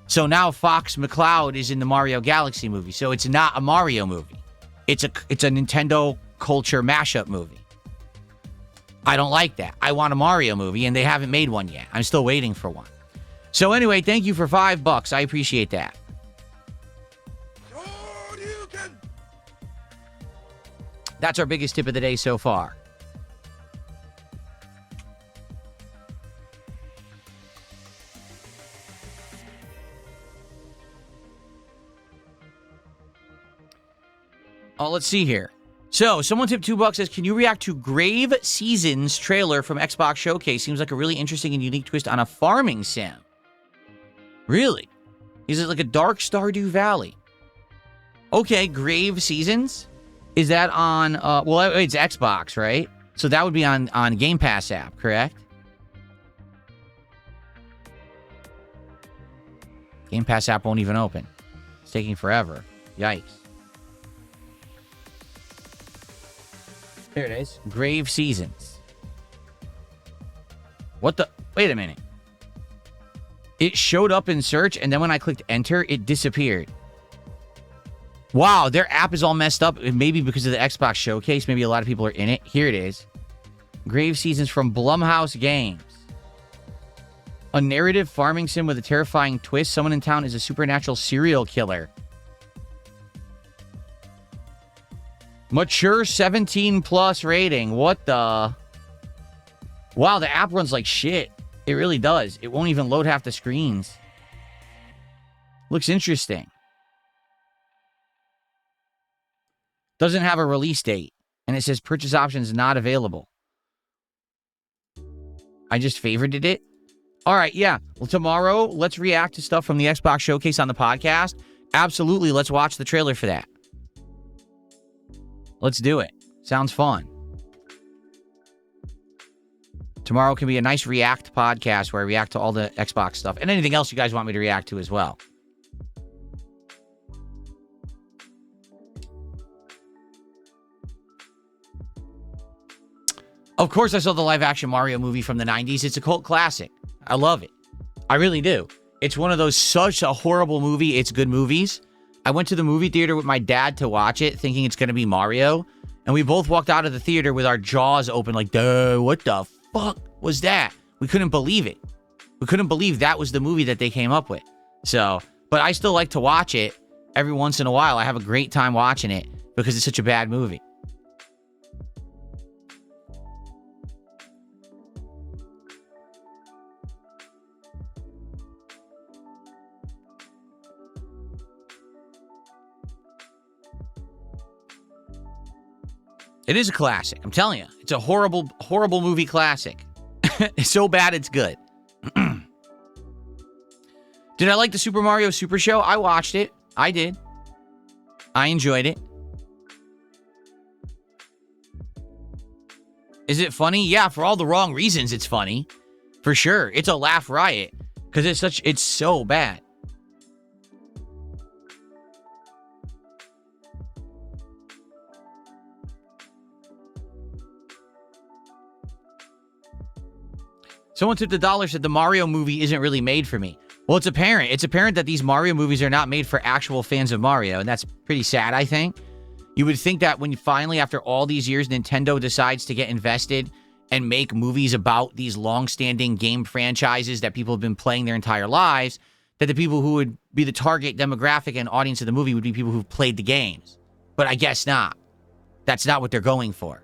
So now Fox McCloud is in the Mario Galaxy movie. So it's not a Mario movie. It's a Nintendo culture mashup movie. I don't like that. I want a Mario movie, and they haven't made one yet. I'm still waiting for one. So anyway, thank you for $5. I appreciate that. That's our biggest tip of the day so far. Oh, let's see here. So, someone tipped $2 says, can you react to Grave Seasons trailer from Xbox Showcase? Seems like a really interesting and unique twist on a farming sim. Really? Is it like a dark Stardew Valley? Okay, Grave Seasons? Is that on, well, it's Xbox, right? So that would be on Game Pass app, correct? Game Pass app won't even open. It's taking forever. Yikes. There it is. Grave Seasons. What the? Wait a minute. It showed up in search, and then when I clicked enter, it disappeared. Wow, their app is all messed up. Maybe because of the Xbox Showcase. Maybe a lot of people are in it. Here it is. Grave Seasons from Blumhouse Games. A narrative farming sim with a terrifying twist. Someone in town is a supernatural serial killer. Mature 17+ rating. What the? Wow, the app runs like shit. It really does. It won't even load half the screens. Looks interesting. Doesn't have a release date. And it says purchase options not available. I just favorited it. All right, yeah. Well, tomorrow, let's react to stuff from the Xbox Showcase on the podcast. Absolutely, let's watch the trailer for that. Let's do it. Sounds fun. Tomorrow can be a nice react podcast where I react to all the Xbox stuff and anything else you guys want me to react to as well. Of course, I saw the live-action Mario movie from the 90s. It's a cult classic. I love it. I really do. It's one of those, such a horrible movie, it's good movies. I went to the movie theater with my dad to watch it, thinking it's going to be Mario. And we both walked out of the theater with our jaws open like, duh, what the fuck was that? We couldn't believe it. We couldn't believe that was the movie that they came up with. So, but I still like to watch it every once in a while. I have a great time watching it because it's such a bad movie. It is a classic. I'm telling you. It's a horrible, horrible movie classic. It's so bad, it's good. Did I like the Super Mario Super Show? I watched it. I did. I enjoyed it. Is it funny? Yeah, for all the wrong reasons, it's funny. For sure. It's a laugh riot. Because it's so bad. Someone tipped $1, said the Mario movie isn't really made for me. Well, it's apparent. It's apparent that these Mario movies are not made for actual fans of Mario, and that's pretty sad, I think. You would think that when you finally, after all these years, Nintendo decides to get invested and make movies about these long-standing game franchises that people have been playing their entire lives, that the people who would be the target demographic and audience of the movie would be people who've played the games. But I guess not. That's not what they're going for.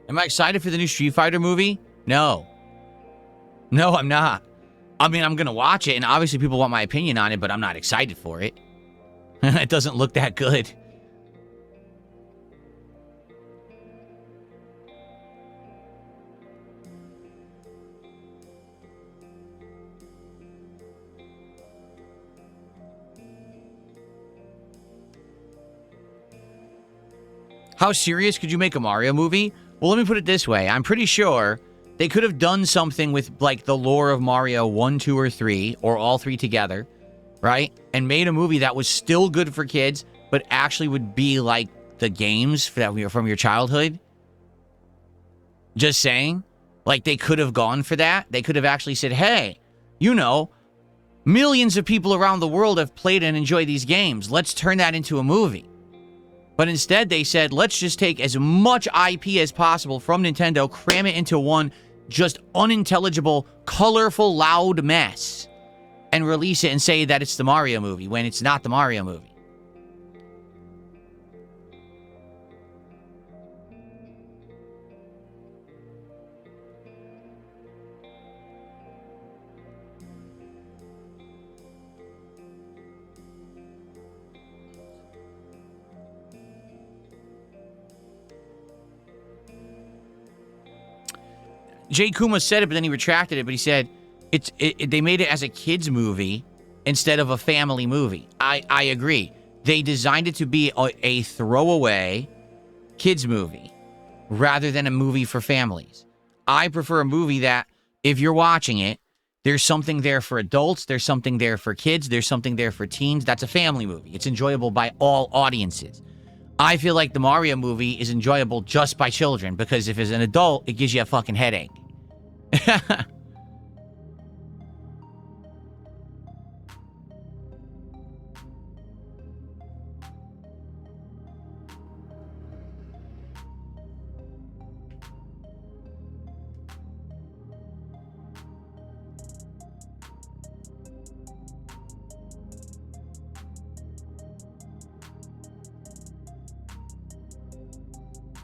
Am I excited for the new Street Fighter movie? No. No, I'm not. I mean, I'm going to watch it, and obviously people want my opinion on it, but I'm not excited for it. It doesn't look that good. How serious could you make a Mario movie? Well, let me put it this way. I'm pretty sure they could have done something with, like, the lore of Mario 1, 2, or 3, or all three together, right? And made a movie that was still good for kids, but actually would be like the games from your childhood. Just saying. Like, they could have gone for that. They could have actually said, hey, you know, millions of people around the world have played and enjoyed these games. Let's turn that into a movie. But instead, they said, let's just take as much IP as possible from Nintendo, cram it into one just unintelligible, colorful, loud mess, and release it and say that it's the Mario movie when it's not the Mario movie. Jay Kuma said it, but then he retracted it. But he said they made it as a kids movie instead of a family movie. I agree. They designed it to be a throwaway kids movie rather than a movie for families. I prefer a movie that, if you're watching it, there's something there for adults, there's something there for kids, there's something there for teens. That's a family movie. It's enjoyable by all audiences. I feel like the Mario movie is enjoyable just by children, because if it's an adult, it gives you a fucking headache.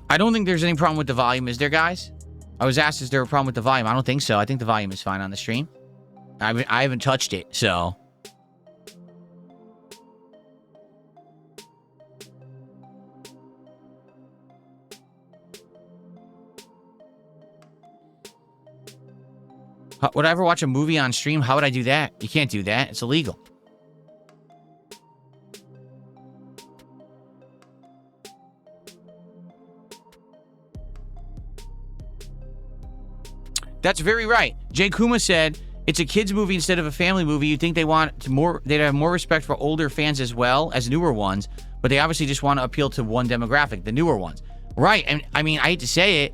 I don't think there's any problem with the volume, is there, guys? I was asked, is there a problem with the volume? I don't think so. I think the volume is fine on the stream. I haven't touched it, so... Would I ever watch a movie on stream? How would I do that? You can't do that. It's illegal. That's very right. Jay Kuma said it's a kids movie instead of a family movie. You'd think they'd have more respect for older fans as well as newer ones, but they obviously just want to appeal to one demographic, the newer ones. Right. And I mean, I hate to say it.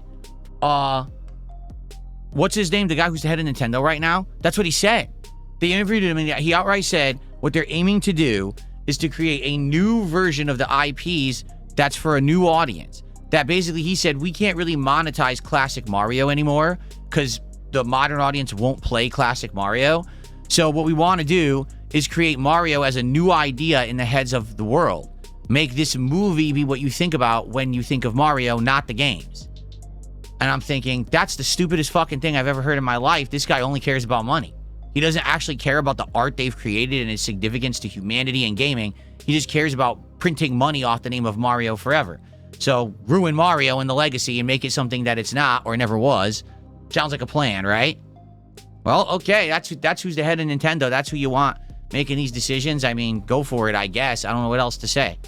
What's his name? The guy who's the head of Nintendo right now? That's what he said. They interviewed him and he outright said what they're aiming to do is to create a new version of the IPs that's for a new audience. That basically, he said, we can't really monetize classic Mario anymore because the modern audience won't play classic Mario. So what we want to do is create Mario as a new idea in the heads of the world. Make this movie be what you think about when you think of Mario, not the games. And I'm thinking, that's the stupidest fucking thing I've ever heard in my life. This guy only cares about money. He doesn't actually care about the art they've created and its significance to humanity and gaming. He just cares about printing money off the name of Mario forever. So ruin Mario and the legacy and make it something that it's not or never was. Sounds like a plan, right? Well, okay, that's who's the head of Nintendo. That's who you want making these decisions. I mean, go for it, I guess. I don't know what else to say.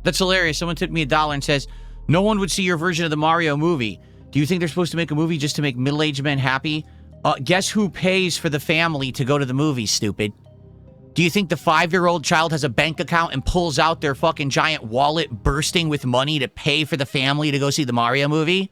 That's hilarious. Someone tipped me $1 and says, no one would see your version of the Mario movie. Do you think they're supposed to make a movie just to make middle-aged men happy? Guess who pays for the family to go to the movie, stupid? Do you think the 5-year-old child has a bank account and pulls out their fucking giant wallet bursting with money to pay for the family to go see the Mario movie?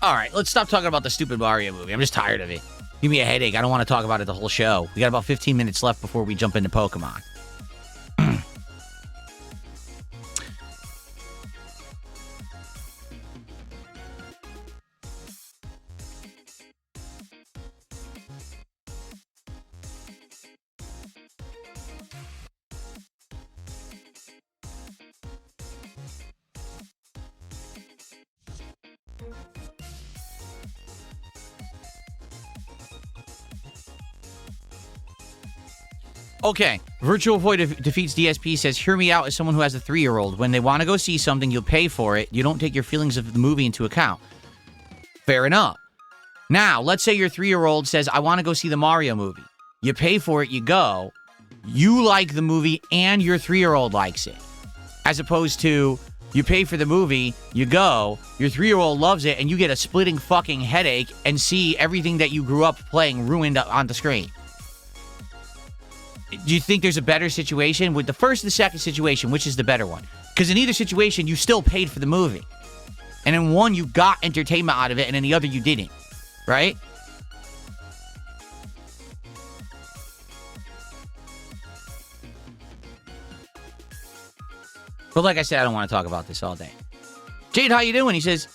All right, let's stop talking about the stupid Mario movie. I'm just tired of it. Give me a headache. I don't want to talk about it the whole show. We got about 15 minutes left before we jump into Pokemon. Okay, Virtual Void defeats DSP says, hear me out as someone who has a 3-year-old. When they want to go see something, you'll pay for it. You don't take your feelings of the movie into account. Fair enough. Now, let's say your 3-year-old says, I want to go see the Mario movie. You pay for it, you go. You like the movie and your 3-year-old likes it. As opposed to, you pay for the movie, you go, your 3-year-old loves it, and you get a splitting fucking headache and see everything that you grew up playing ruined on the screen. Do you think there's a better situation? With the first and the second situation, which is the better one? Because in either situation, you still paid for the movie. And in one, you got entertainment out of it, and in the other, you didn't. Right? But like I said, I don't want to talk about this all day. Jade, how you doing? He says,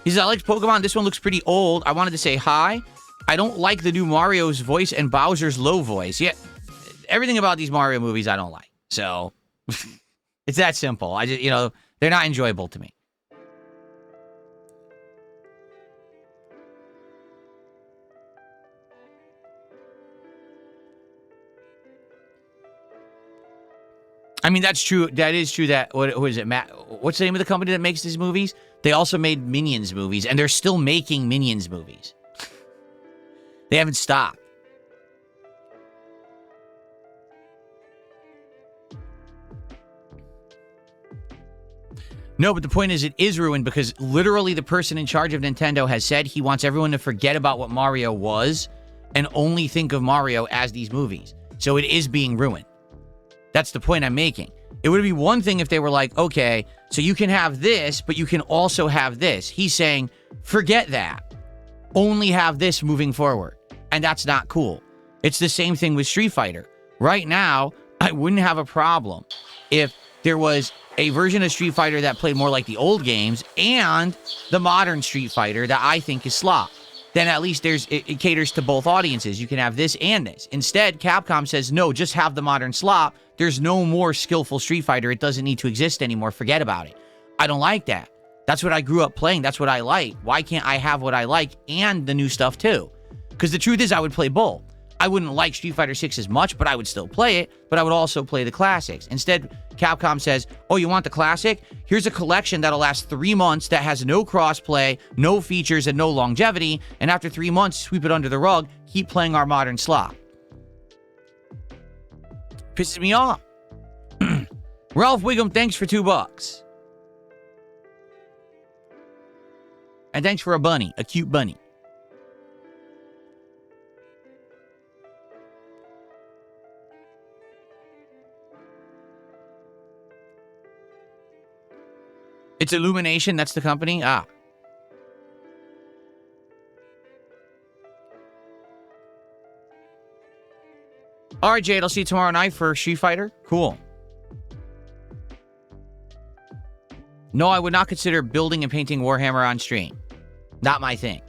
he says, I liked Pokemon. This one looks pretty old. I wanted to say hi. I don't like the new Mario's voice and Bowser's low voice. Yeah, everything about these Mario movies I don't like. So, it's that simple. I just, they're not enjoyable to me. I mean, that's true. That is true. That what is it, Matt? What's the name of the company that makes these movies? They also made Minions movies, and they're still making Minions movies. They haven't stopped. No, but the point is, it is ruined because literally the person in charge of Nintendo has said he wants everyone to forget about what Mario was and only think of Mario as these movies. So it is being ruined. That's the point I'm making. It would be one thing if they were like, okay, so you can have this, but you can also have this. He's saying, forget that. Only have this moving forward. And that's not cool. It's the same thing with Street Fighter. Right now, I wouldn't have a problem if there was a version of Street Fighter that played more like the old games and the modern Street Fighter that I think is slop. Then at least it caters to both audiences. You can have this and this. Instead, Capcom says, no, just have the modern slop. There's no more skillful Street Fighter. It doesn't need to exist anymore. Forget about it. I don't like that. That's what I grew up playing. That's what I like. Why can't I have what I like and the new stuff too? Because the truth is I would play both. I wouldn't like Street Fighter 6 as much, but I would still play it, but I would also play the classics. Instead, Capcom says, oh, you want the classic? Here's a collection that'll last 3 months that has no crossplay, no features, and no longevity, and after 3 months, sweep it under the rug, keep playing our modern slot. Pisses me off. Ralph Wiggum, thanks for $2. And thanks for a bunny, a cute bunny. It's Illumination, that's the company? Ah. All right, Jade, I'll see you tomorrow night for Street Fighter. Cool. No, I would not consider building and painting Warhammer on stream. Not my thing.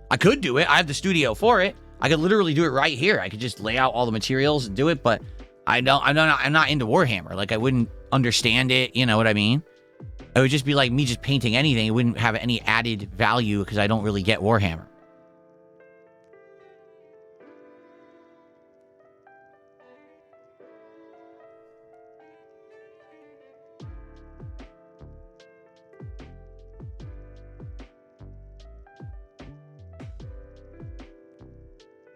I could do it. I have the studio for it. I could literally do it right here. I could just lay out all the materials and do it, but I'm not into Warhammer. Like, I wouldn't understand it. You know what I mean? It would just be like me just painting anything. It wouldn't have any added value because I don't really get Warhammer.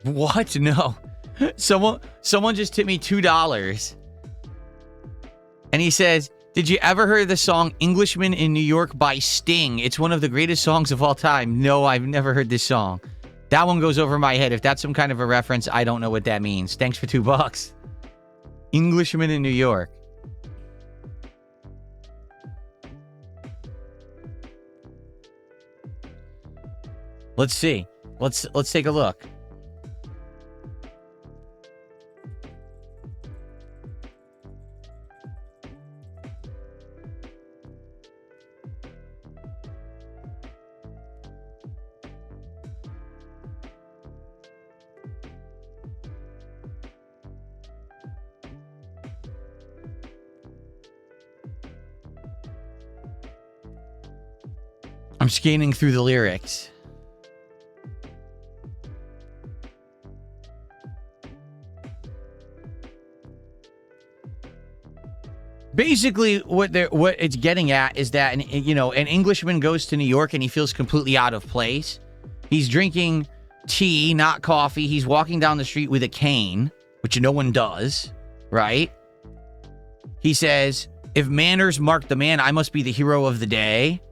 What? No. Someone just tipped me $2. And he says, did you ever hear the song Englishman in New York by Sting? It's one of the greatest songs of all time. No, I've never heard this song. That one goes over my head. If that's some kind of a reference, I don't know what that means. Thanks for $2. Englishman in New York. Let's see. Let's take a look. I'm scanning through the lyrics. Basically, what it's getting at is that, an Englishman goes to New York and he feels completely out of place. He's drinking tea, not coffee. He's walking down the street with a cane, which no one does, right? He says, if manners mark the man, I must be the hero of the day.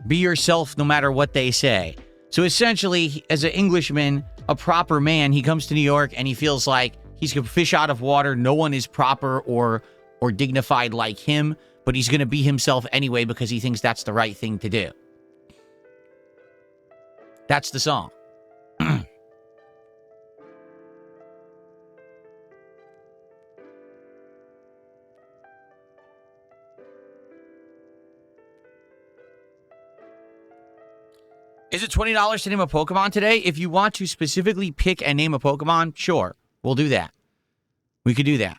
Be yourself no matter what they say. So essentially, as an Englishman, a proper man, he comes to New York and he feels like he's a fish out of water. No one is proper or dignified like him, but he's going to be himself anyway because he thinks that's the right thing to do. That's the song. Is it $20 to name a Pokemon today? If you want to specifically pick and name a Pokemon, sure, we'll do that. We could do that.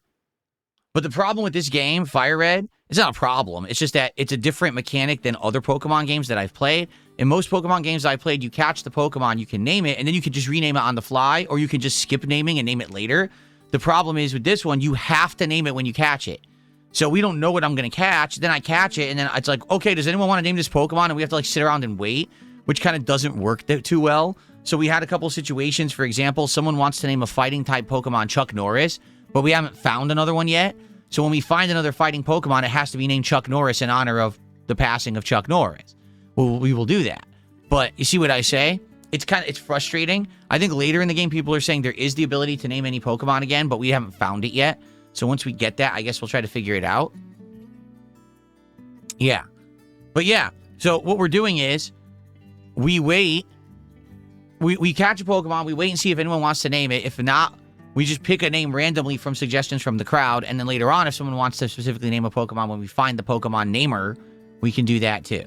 But the problem with this game, Fire Red, it's not a problem. It's just that it's a different mechanic than other Pokemon games that I've played. In most Pokemon games I've played, you catch the Pokemon, you can name it, and then you can just rename it on the fly, or you can just skip naming and name it later. The problem is with this one, you have to name it when you catch it. So we don't know what I'm going to catch. Then I catch it, and then it's like, okay, does anyone want to name this Pokemon? And we have to like sit around and wait, which kind of doesn't work too well. So we had a couple situations. For example, someone wants to name a fighting type Pokemon Chuck Norris, but we haven't found another one yet. So when we find another fighting Pokemon, it has to be named Chuck Norris in honor of the passing of Chuck Norris. Well, we will do that. But you see what I say? It's frustrating. I think later in the game, people are saying there is the ability to name any Pokemon again, but we haven't found it yet. So once we get that, I guess we'll try to figure it out. Yeah. But yeah, so what we're doing is we wait. We catch a Pokemon. We wait and see if anyone wants to name it. If not, we just pick a name randomly from suggestions from the crowd. And then later on, if someone wants to specifically name a Pokemon, when we find the Pokemon namer, we can do that too.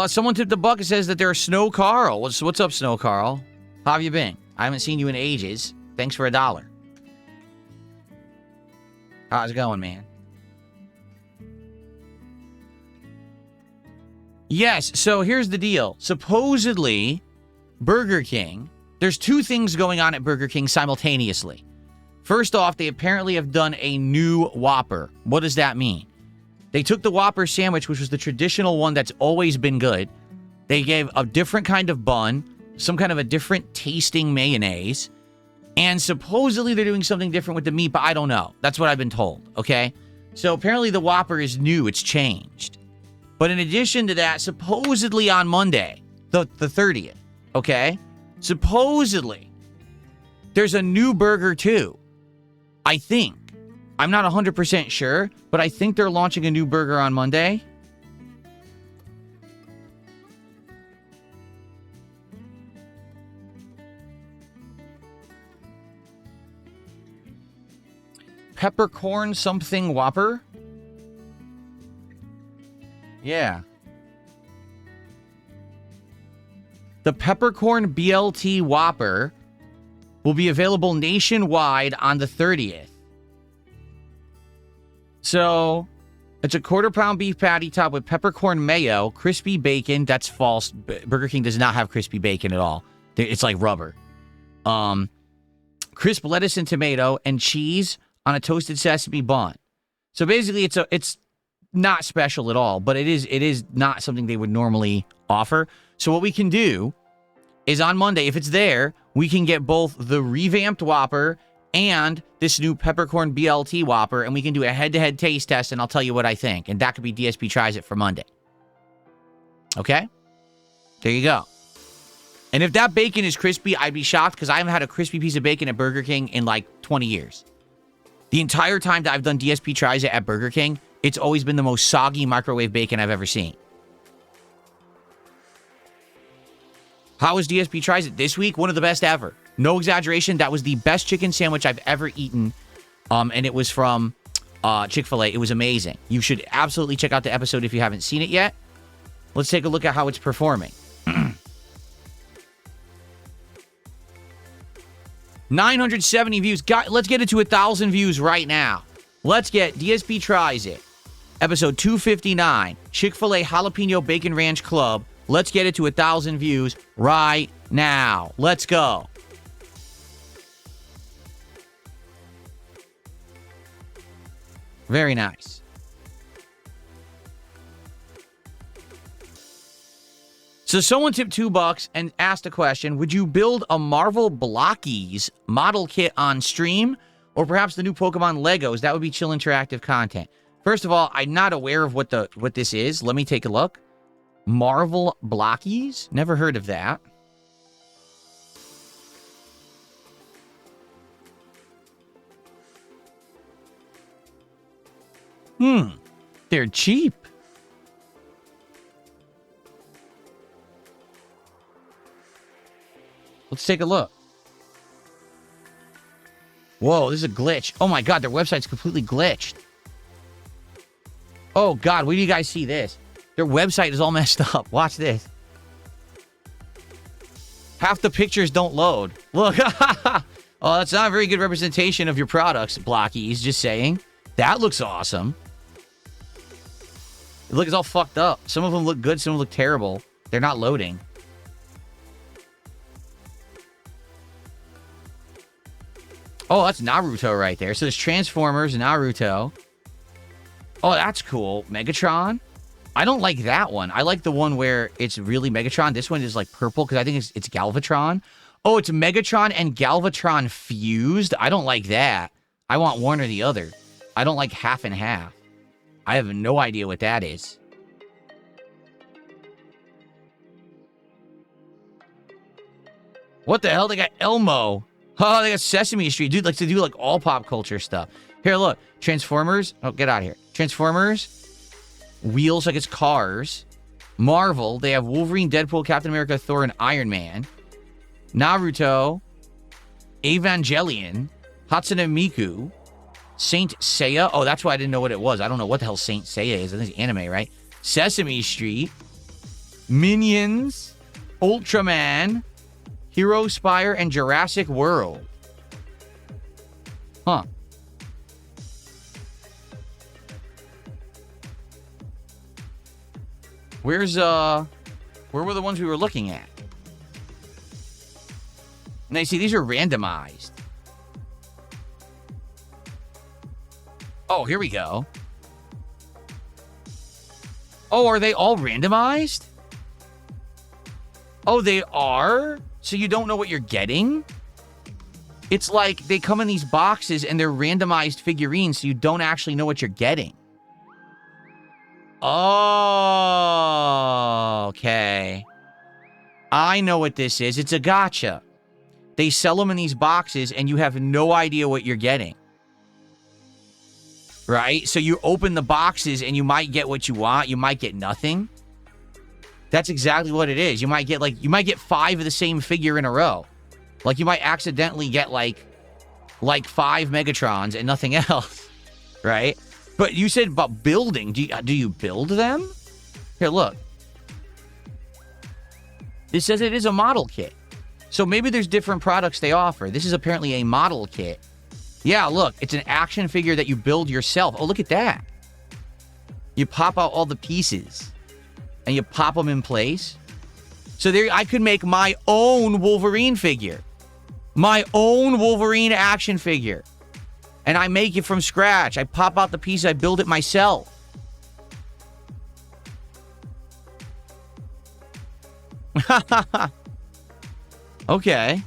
Someone tipped the buck and says that they're Snow Carl. What's up, Snow Carl? How have you been? I haven't seen you in ages. Thanks for $1. How's it going, man? Yes, so here's the deal. Supposedly, Burger King, there's two things going on at Burger King simultaneously. First off, they apparently have done a new Whopper. What does that mean? They took the Whopper sandwich, which was the traditional one that's always been good. They gave a different kind of bun, some kind of a different tasting mayonnaise, and supposedly they're doing something different with the meat, but I don't know. That's what I've been told, okay? So apparently the Whopper is new. It's changed. But in addition to that, supposedly on Monday, the 30th, okay? Supposedly, there's a new burger too. I think. I'm not 100% sure, but I think they're launching a new burger on Monday. Peppercorn something Whopper? Yeah. The Peppercorn BLT Whopper will be available nationwide on the 30th. So, it's a quarter-pound beef patty topped with peppercorn mayo, crispy bacon. That's false. Burger King does not have crispy bacon at all. It's like rubber. Crisp lettuce and tomato, and cheese on a toasted sesame bun. So basically, it's not special at all, but it is not something they would normally offer. So what we can do is on Monday, if it's there, we can get both the revamped Whopper and this new Peppercorn BLT Whopper, and we can do a head-to-head taste test, and I'll tell you what I think. And that could be DSP Tries It for Monday. Okay? There you go. And if that bacon is crispy, I'd be shocked, because I haven't had a crispy piece of bacon at Burger King in like 20 years. The entire time that I've done DSP Tries It at Burger King, it's always been the most soggy microwave bacon I've ever seen. How was DSP Tries It this week? One of the best ever. No exaggeration. That was the best chicken sandwich I've ever eaten. And it was from Chick-fil-A. It was amazing. You should absolutely check out the episode if you haven't seen it yet. Let's take a look at how it's performing. 970 views. Let's get it to 1,000 views right now. Let's get DSP Tries It. Episode 259. Chick-fil-A Jalapeno Bacon Ranch Club. Let's get it to 1,000 views right now. Let's go. Very nice. So someone tipped $2 and asked a question. Would you build a Marvel Blockees model kit on stream? Or perhaps the new Pokemon Legos. That would be chill interactive content. First of all, I'm not aware of what this is. Let me take a look. Marvel Blockees? Never heard of that. They're cheap. Let's take a look. Whoa, this is a glitch. Oh my god, their website's completely glitched. Oh god, where do you guys see this? Their website is all messed up. Watch this. Half the pictures don't load. Look. Oh, that's not a very good representation of your products, Blockies. Just saying. That looks awesome. Look, it's all fucked up. Some of them look good, some of them look terrible. They're not loading. Oh, that's Naruto right there. So there's Transformers, Naruto. Oh, that's cool. Megatron. I don't like that one. I like the one where it's really Megatron. This one is like purple because I think it's Galvatron. Oh, it's Megatron and Galvatron fused. I don't like that. I want one or the other. I don't like half and half. I have no idea what that is. What the hell? They got Elmo. Oh, they got Sesame Street. Dude, like to do like all pop culture stuff. Here, look. Transformers. Oh, get out of here. Transformers. Wheels like it's cars. Marvel. They have Wolverine, Deadpool, Captain America, Thor, and Iron Man. Naruto. Evangelion. Hatsune Miku. Saint Seiya. Oh, that's why I didn't know what it was. I don't know what the hell Saint Seiya is. I think it's anime, right? Sesame Street. Minions. Ultraman. Hero Spire, and Jurassic World. Huh. Where were the ones we were looking at? Now, you see, these are randomized. Oh, here we go. Oh, are they all randomized? Oh, they are? So you don't know what you're getting? It's like they come in these boxes and they're randomized figurines, so you don't actually know what you're getting. Oh, okay. I know what this is. It's a gacha. They sell them in these boxes and you have no idea what you're getting. Right? So you open the boxes and you might get what you want. You might get nothing. That's exactly what it is. You might get 5 of the same figure in a row. Like you might accidentally get like 5 Megatrons and nothing else. Right? But you said about building. Do you build them? Here, look. This says it is a model kit. So maybe there's different products they offer. This is apparently a model kit. Yeah, look. It's an action figure that you build yourself. Oh, look at that. You pop out all the pieces. And you pop them in place. So there, I could make my own Wolverine figure. My own Wolverine action figure. And I make it from scratch. I pop out the pieces. I build it myself. Okay.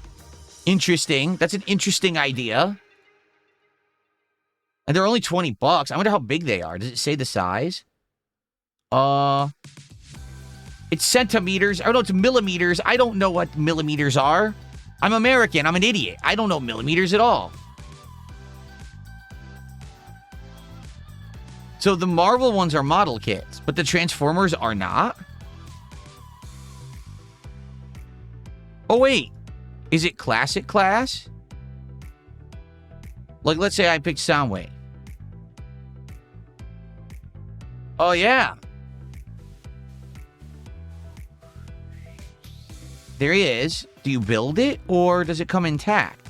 Interesting. That's an interesting idea. And they're only $20. I wonder how big they are. Does it say the size? It's centimeters. I don't know, it's millimeters. I don't know what millimeters are. I'm American. I'm an idiot. I don't know millimeters at all. So the Marvel ones are model kits, but the Transformers are not? Oh, wait. Is it classic class? Like, let's say I picked Soundwave. Oh, yeah. There he is. Do you build it, or does it come intact?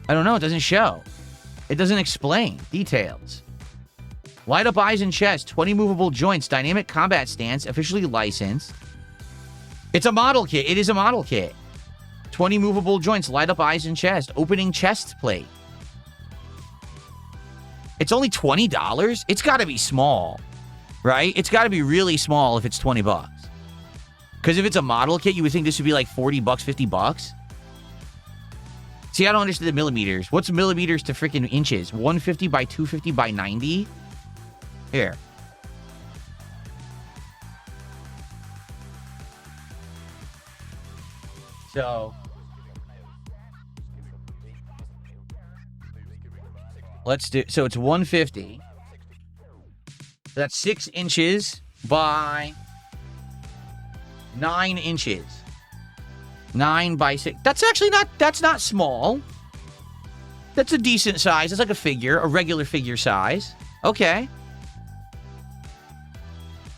I don't know. It doesn't show. It doesn't explain details. Light up eyes and chest. 20 movable joints. Dynamic combat stance. Officially licensed. It's a model kit. It is a model kit. 20 movable joints. Light up eyes and chest. Opening chest plate. It's only $20? It's got to be small. Right? It's got to be really small if it's $20. Because if it's a model kit, you would think this would be like $40, $50. See, I don't understand the millimeters. What's millimeters to freaking inches? 150 by 250 by 90? Here. So let's do, so it's 150. That's 6 inches by 9 inches. 9 by 6. That's actually not, that's not small. That's a decent size. It's like a figure, a regular figure size. Okay.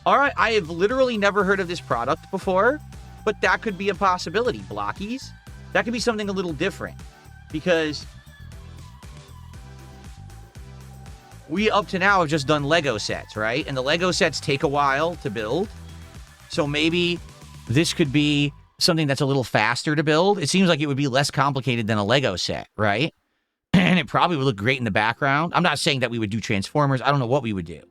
All right. I have literally never heard of this product before, but that could be a possibility. Blockees. That could be something a little different because we up to now have just done Lego sets, right? And the Lego sets take a while to build. So maybe this could be something that's a little faster to build. It seems like it would be less complicated than a Lego set, right? And it probably would look great in the background. I'm not saying that we would do Transformers. I don't know what we would do.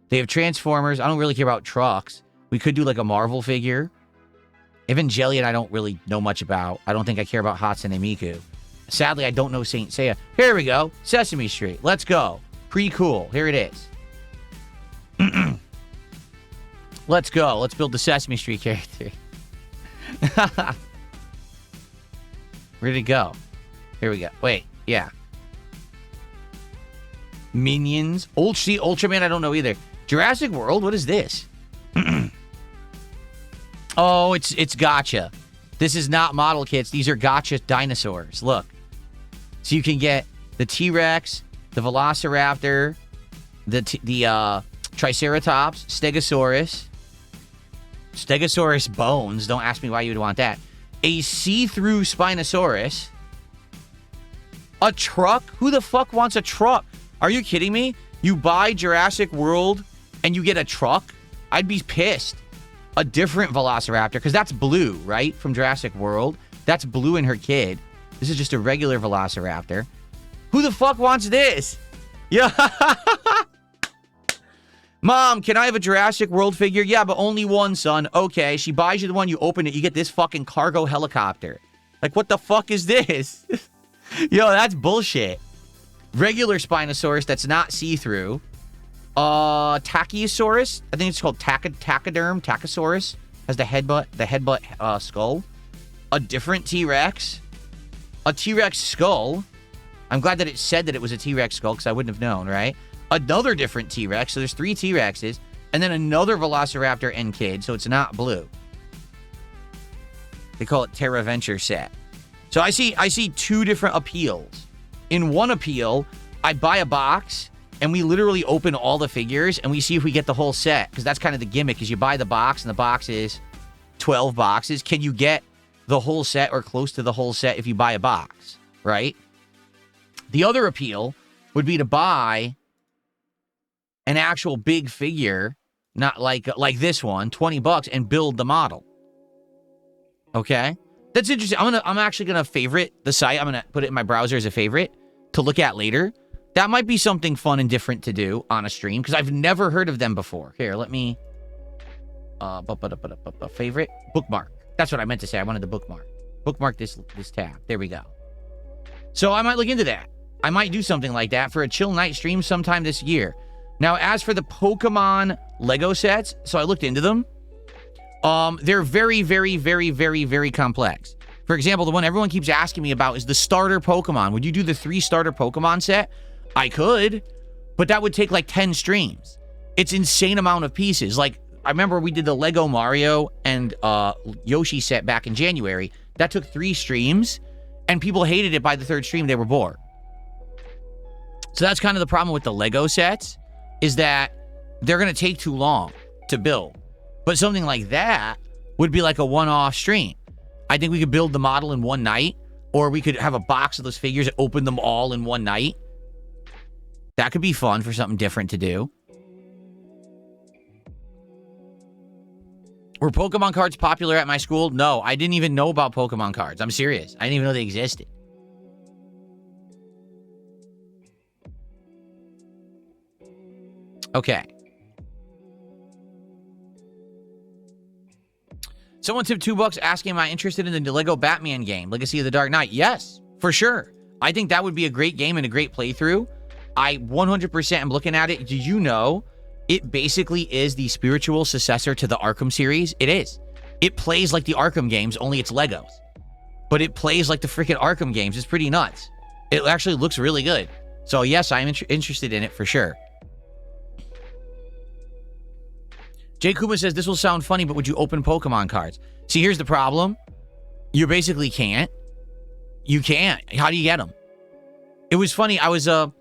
They have Transformers. I don't really care about trucks. We could do like a Marvel figure. Evangelion, I don't really know much about. I don't think I care about Hatsune Miku. Sadly, I don't know Saint Seiya. Here we go. Sesame Street. Let's go. Pretty cool. Here it is. Let's go. Let's build the Sesame Street character. Where'd it go? Here we go. Wait. Yeah. Minions. See, Ultraman, I don't know either. Jurassic World? What is this? Oh, it's gotcha. This is not model kits. These are gotcha dinosaurs. Look. So you can get the T-Rex, the Velociraptor, the Triceratops, Stegosaurus bones. Don't ask me why you would want that. A see-through Spinosaurus. A truck? Who the fuck wants a truck? Are you kidding me? You buy Jurassic World and you get a truck? I'd be pissed. A different Velociraptor, because that's Blue, right? From Jurassic World. That's Blue and her kid. This is just a regular Velociraptor. Who the fuck wants this? Yeah. Mom, can I have a Jurassic World figure? Yeah, but only one, son. Okay, she buys you the one, you open it, you get this fucking cargo helicopter. Like, what the fuck is this? Yo, that's bullshit. Regular Spinosaurus that's not see-through. Tachyosaurus. I think it's called Tachysaurus. Has the headbutt skull. A different T-Rex. A T-Rex skull. I'm glad that it said that it was a T-Rex skull because I wouldn't have known, right? Another different T-Rex. So there's 3 T-Rexes. And then another Velociraptor and kid. So it's not Blue. They call it Terra Venture set. So I see 2 different appeals. In one appeal, I buy a box and we literally open all the figures and we see if we get the whole set. Because that's kind of the gimmick, is you buy the box and the box is 12 boxes. Can you get the whole set or close to the whole set if you buy a box, right? The other appeal would be to buy an actual big figure, not like this one, $20, and build the model. Okay? That's interesting. I'm actually gonna favorite the site. I'm gonna put it in my browser as a favorite to look at later. That might be something fun and different to do on a stream because I've never heard of them before. Here, let me favorite bookmark. That's what I meant to say. I wanted to bookmark this tab. There we go. So I might look into that. I might do something like that for a chill night stream sometime this year. Now, as for the Pokemon Lego sets, so I looked into them. They're very, very, very, very, very complex. For example, the one everyone keeps asking me about is the starter Pokemon. Would you do the 3 starter Pokemon set? I could, but that would take like 10 streams. It's insane amount of pieces. Like, I remember we did the Lego Mario and Yoshi set back in January. That took 3 streams, and people hated it by the 3rd stream. They were bored. So that's kind of the problem with the Lego sets, is that they're going to take too long to build. But something like that would be like a one-off stream. I think we could build the model in one night, or we could have a box of those figures and open them all in one night. That could be fun for something different to do. Were Pokemon cards popular at my school? No, I didn't even know about Pokemon cards. I'm serious. I didn't even know they existed. Okay. Someone tipped $2 asking, am I interested in the Lego Batman game, Legacy of the Dark Knight? Yes. For sure. I think that would be a great game and a great playthrough. I 100% am looking at it. Do you know it basically is the spiritual successor to the Arkham series? It is. It plays like the Arkham games, only it's Legos. But it plays like the freaking Arkham games. It's pretty nuts. It actually looks really good. So yes, I'm interested in it for sure. Jay Kuma says, this will sound funny, but would you open Pokemon cards? See, here's the problem. You basically can't. You can't. How do you get them? It was funny. I was on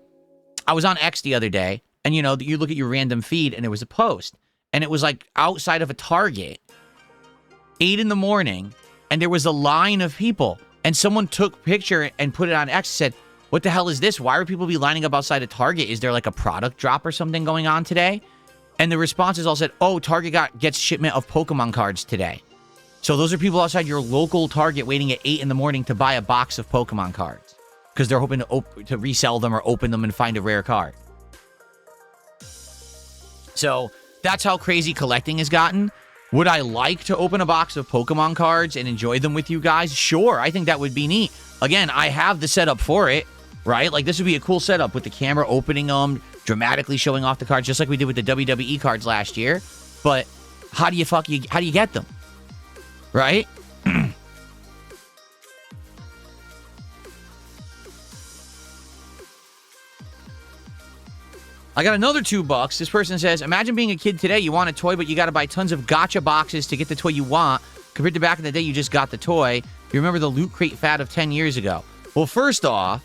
X the other day, and you know, you look at your random feed, and there was a post, and it was like outside of a Target, 8 in the morning, and there was a line of people, and someone took a picture and put it on X and said, what the hell is this? Why would people be lining up outside of Target? Is there like a product drop or something going on today? And the responses all said, oh, Target gets shipment of Pokemon cards today. So those are people outside your local Target waiting at 8 in the morning to buy a box of Pokemon cards because they're hoping to resell them or open them and find a rare card. So that's how crazy collecting has gotten. Would I like to open a box of Pokemon cards and enjoy them with you guys? Sure, I think that would be neat. Again, I have the setup for it, right? Like, this would be a cool setup with the camera opening them, dramatically showing off the cards, just like we did with the WWE cards last year. But how do you get them? Right? I got another $2. This person says, imagine being a kid today. You want a toy, but you got to buy tons of gacha boxes to get the toy you want. Compared to back in the day, you just got the toy. You remember the Loot Crate fad of 10 years ago. Well, first off,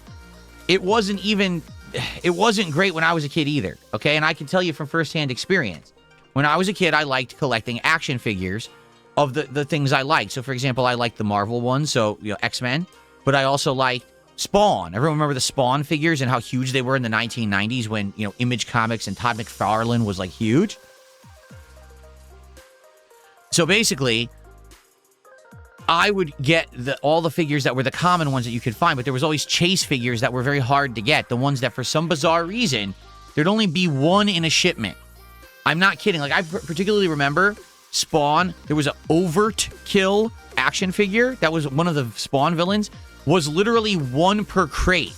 it wasn't great when I was a kid either, okay? And I can tell you from firsthand experience. When I was a kid, I liked collecting action figures of the things I liked. So, for example, I liked the Marvel ones, so, you know, X-Men. But I also liked Spawn. Everyone remember the Spawn figures and how huge they were in the 1990s when, you know, Image Comics and Todd McFarlane was, like, huge? So, basically, I would get all the figures that were the common ones that you could find, but there was always chase figures that were very hard to get. The ones that, for some bizarre reason, there'd only be one in a shipment. I'm not kidding. Like, I particularly remember Spawn. There was an Overkill action figure that was one of the Spawn villains, was literally one per crate.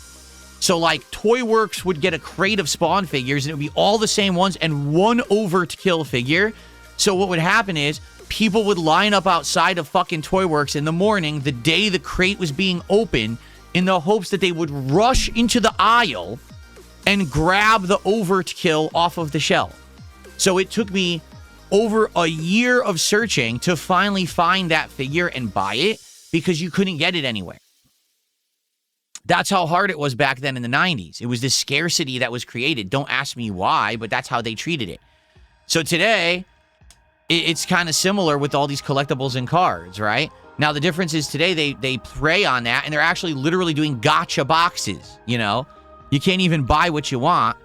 So, like, Toy Works would get a crate of Spawn figures, and it would be all the same ones and one Overkill figure. So what would happen is people would line up outside of fucking Toy Works in the morning, the day the crate was being opened, in the hopes that they would rush into the aisle and grab the Overkill off of the shelf. So it took me over a year of searching to finally find that figure and buy it because you couldn't get it anywhere. That's how hard it was back then in the 90s. It was this scarcity that was created. Don't ask me why, but that's how they treated it. So today, it's kind of similar with all these collectibles and cards, right? Now, the difference is today they prey on that, and they're actually literally doing gacha boxes, you know? You can't even buy what you want.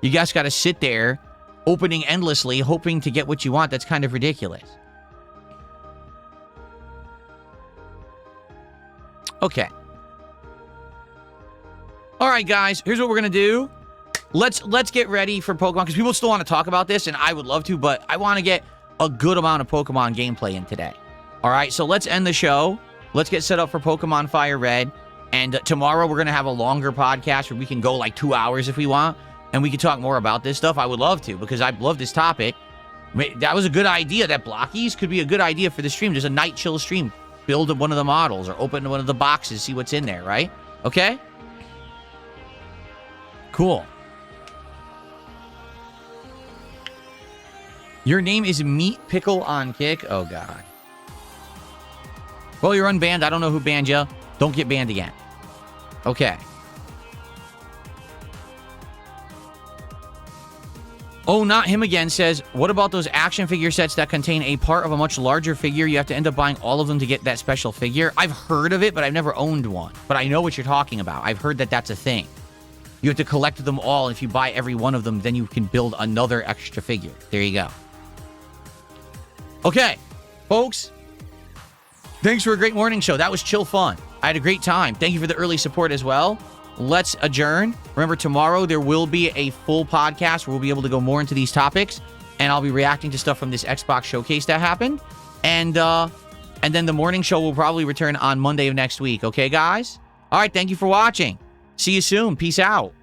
You guys got to sit there opening endlessly, hoping to get what you want. That's kind of ridiculous. Okay. All right, guys, here's what we're going to do. Let's get ready for Pokemon, because people still want to talk about this, and I would love to, but I want to get a good amount of Pokemon gameplay in today. All right, so let's end the show. Let's get set up for Pokemon Fire Red, and tomorrow we're going to have a longer podcast where we can go like 2 hours if we want, and we can talk more about this stuff. I would love to, because I love this topic. That was a good idea. That Blockees could be a good idea for the stream. Just a night chill stream. Build one of the models or open one of the boxes, see what's in there, right? Okay? Cool. Your name is Meat Pickle on Kick? Oh, God. Well, you're unbanned. I don't know who banned you. Don't get banned again. Okay. Oh, not him again says, what about those action figure sets that contain a part of a much larger figure? You have to end up buying all of them to get that special figure. I've heard of it, but I've never owned one. But I know what you're talking about. I've heard that that's a thing. You have to collect them all. If you buy every one of them, then you can build another extra figure. There you go. Okay, folks. Thanks for a great morning show. That was chill fun. I had a great time. Thank you for the early support as well. Let's adjourn. Remember, tomorrow there will be a full podcast where we'll be able to go more into these topics, and I'll be reacting to stuff from this Xbox showcase that happened. And then the morning show will probably return on Monday of next week. Okay, guys? All right, thank you for watching. See you soon. Peace out.